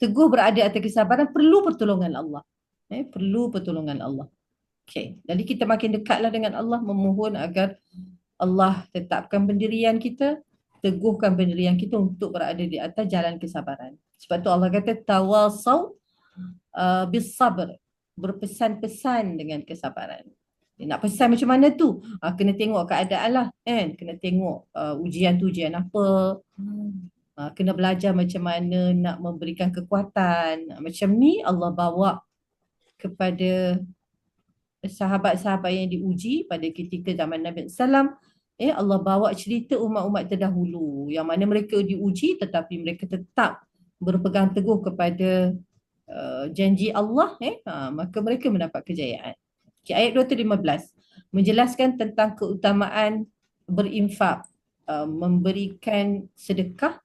teguh berada atas kesabaran, perlu pertolongan Allah. Perlu pertolongan Allah. Okay. Jadi kita makin dekatlah dengan Allah, memohon agar Allah tetapkan pendirian kita, teguhkan pendirian kita untuk berada di atas jalan kesabaran. Sebab tu Allah kata, tawasaw bis-sabr. Berpesan-pesan dengan kesabaran. Nak pesan macam mana tu? Kena tengok keadaan lah. Kena tengok ujian tu ujian apa. Kena belajar macam mana nak memberikan kekuatan. Macam ni Allah bawa kepada sahabat-sahabat yang diuji pada ketika zaman Nabi SAW. Allah bawa cerita umat-umat terdahulu yang mana mereka diuji tetapi mereka tetap berpegang teguh kepada janji Allah, maka mereka mendapat kejayaan. Okay, ayat 215 menjelaskan tentang keutamaan berinfak, memberikan sedekah.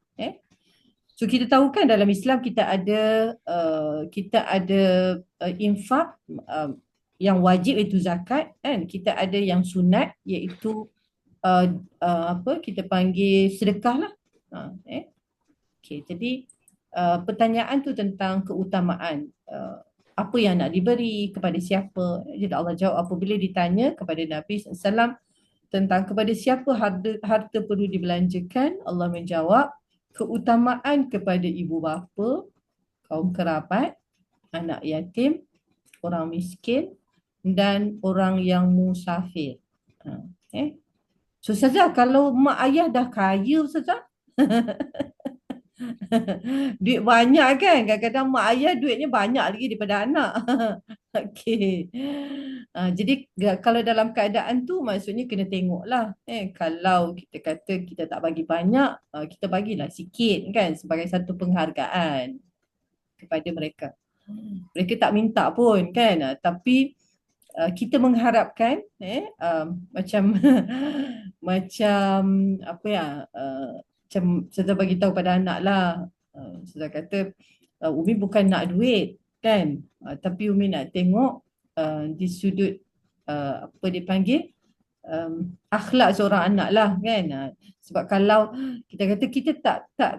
So kita tahu kan dalam Islam kita ada infak yang wajib iaitu zakat, kan? Kita ada yang sunat iaitu kita panggil sedekah lah. Okay, jadi pertanyaan tu tentang keutamaan apa yang nak diberi kepada siapa. Jadi Allah jawab apabila ditanya kepada Nabi SAW tentang kepada siapa harta perlu dibelanjakan, Allah menjawab keutamaan kepada ibu bapa, kaum kerabat, anak yatim, orang miskin dan orang yang musafir. So Ustazah, kalau mak ayah dah kaya Ustazah, duit banyak kan, kadang-kadang mak ayah duitnya banyak lagi daripada anak. Okey. Jadi kalau dalam keadaan tu maksudnya kena tengoklah. Kalau kita kata kita tak bagi banyak, kita bagilah sikit kan sebagai satu penghargaan kepada mereka. Mereka tak minta pun kan, tapi kita mengharapkan macam macam apa ya, macam saya bagi tahu pada anak lah, saya kata Umi bukan nak duit kan, tapi Umi nak tengok di sudut apa dipanggil akhlak seorang anak lah kan. Sebab kalau kita kata kita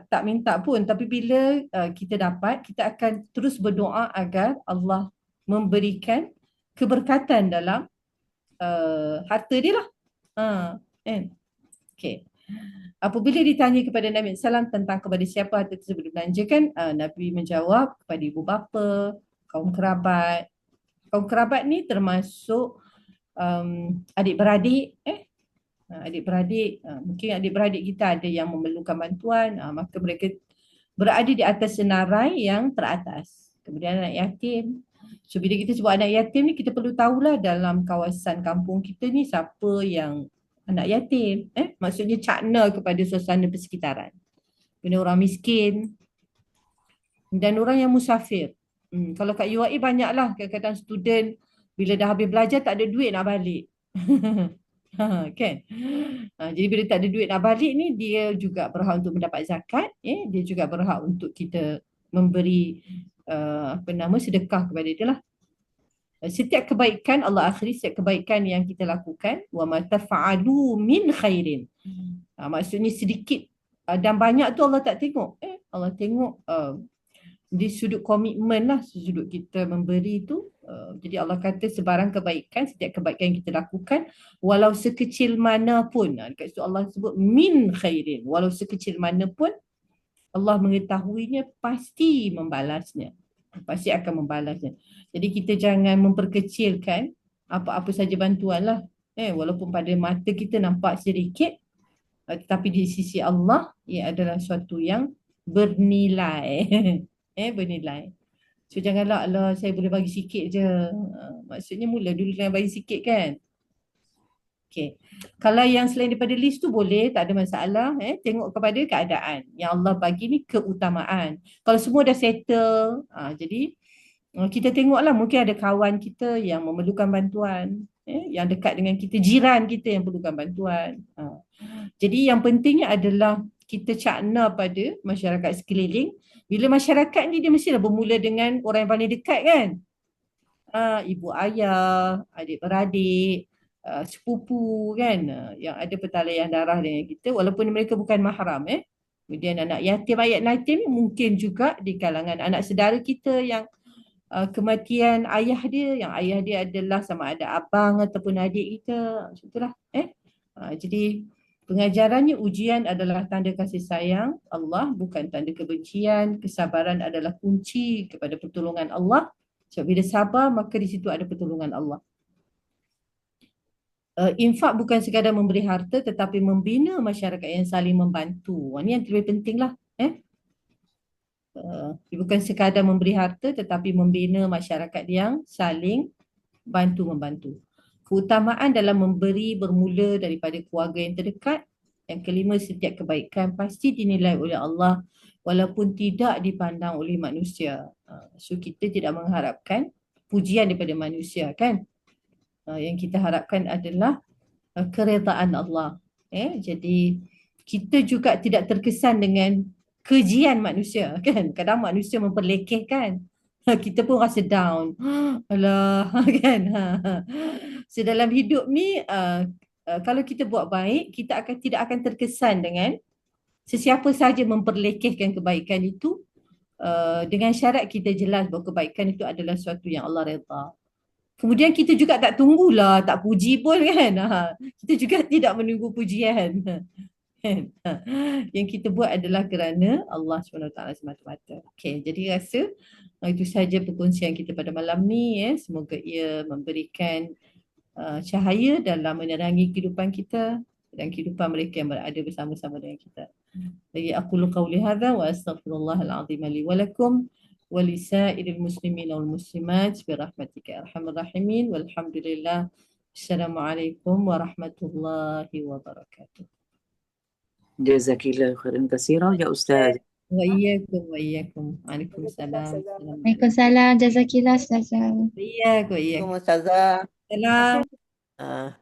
tak minta pun, tapi bila kita dapat, kita akan terus berdoa agar Allah memberikan keberkatan dalam harta dia lah. Okay. Apabila ditanya kepada Nabi SAW tentang kepada siapa harta tersebut dibelanjakan, Nabi menjawab kepada ibu bapa, kaum kerabat. Kaum kerabat ni termasuk adik-beradik. Adik-beradik, mungkin adik-beradik kita ada yang memerlukan bantuan, maka mereka berada di atas senarai yang teratas. Kemudian anak yatim. So bila kita sebut anak yatim ni, kita perlu tahulah dalam kawasan kampung kita ni siapa yang anak yatim. Maksudnya cakna kepada suasana persekitaran. Kena orang miskin dan orang yang musafir. Kalau kat UAE banyaklah kadang-kadang student bila dah habis belajar tak ada duit nak balik. Kan? Jadi bila tak ada duit nak balik ni, dia juga berhak untuk mendapat zakat. Dia juga berhak untuk kita memberi sedekah kepada dia lah. Setiap kebaikan Allah akhiri, setiap kebaikan yang kita lakukan, wa ma taf'alu min khairin. Maksudnya sedikit dan banyak tu Allah tak tengok. Allah tengok di sudut komitmen lah, sudut kita memberi tu. Jadi Allah kata sebarang kebaikan, setiap kebaikan yang kita lakukan, walau sekecil mana pun, dekat situ Allah sebut min khairin, walau sekecil mana pun, Allah mengetahuinya, pasti membalasnya. Pasti akan membalasnya. Jadi kita jangan memperkecilkan apa-apa saja bantuan lah. Walaupun pada mata kita nampak sedikit, tetapi di sisi Allah ia adalah suatu yang bernilai. Bernilai. So janganlah Allah saya boleh bagi sikit je. Maksudnya mula dulu jangan bagi sikit kan. Okay. Kalau yang selain daripada list tu boleh, tak ada masalah. Tengok kepada keadaan. Yang Allah bagi ni keutamaan. Kalau semua dah settle, jadi kita tengoklah, mungkin ada kawan kita yang memerlukan bantuan. Yang dekat dengan kita, jiran kita yang perlukan bantuan. Jadi yang pentingnya adalah kita cakna pada masyarakat sekeliling. Bila masyarakat ni dia mestilah bermula dengan orang yang paling dekat kan. Ibu ayah, adik-beradik, sepupu kan, yang ada pertalian darah dengan kita walaupun mereka bukan mahram. Kemudian anak yatim, ayat yatim mungkin juga di kalangan anak saudara kita yang kematian ayah dia, yang ayah dia adalah sama ada abang ataupun adik kita. Macam itulah. Jadi pengajarannya, ujian adalah tanda kasih sayang Allah, bukan tanda kebencian. Kesabaran adalah kunci kepada pertolongan Allah. Sebab bila sabar, maka di situ ada pertolongan Allah. Infak bukan sekadar memberi harta, tetapi membina masyarakat yang saling membantu. Ini yang lebih penting lah. Bukan sekadar memberi harta tetapi membina masyarakat yang saling bantu-membantu. Keutamaan dalam memberi bermula daripada keluarga yang terdekat. Yang kelima, setiap kebaikan pasti dinilai oleh Allah walaupun tidak dipandang oleh manusia. So kita tidak mengharapkan pujian daripada manusia kan. Yang kita harapkan adalah keredaan Allah. Jadi kita juga tidak terkesan dengan kejian manusia kan. Kadang manusia memperlekehkan. Kita pun rasa down. Alah kan. So dalam hidup ni kalau kita buat baik, kita tidak akan terkesan dengan sesiapa saja memperlekehkan kebaikan itu, dengan syarat kita jelas bahawa kebaikan itu adalah sesuatu yang Allah redha. Kemudian kita juga tak tunggulah, tak puji pun kan. Kita juga tidak menunggu pujian. Yang kita buat adalah kerana Allah SWT semata-mata. Okay, jadi rasa itu sahaja perkongsian kita pada malam ni. Semoga ia memberikan cahaya dalam menerangi kehidupan kita dan kehidupan mereka yang berada bersama-sama dengan kita. Jadi aqulu qawli hadha wa astaghfirullahal azim li wa lakum wa lisairil muslimin wal muslimat bi rahmatika arhamar rahimin walhamdulillah. Assalamualaikum warahmatullahi wabarakatuh. Jazakillah khairan katsira ya Ustaz. Wa iyyakum. Waalaikumsalam. Waalaikumsalam. Jazakillah Ustazah. Wa iyyakum. Ustazah. Salam. Ah.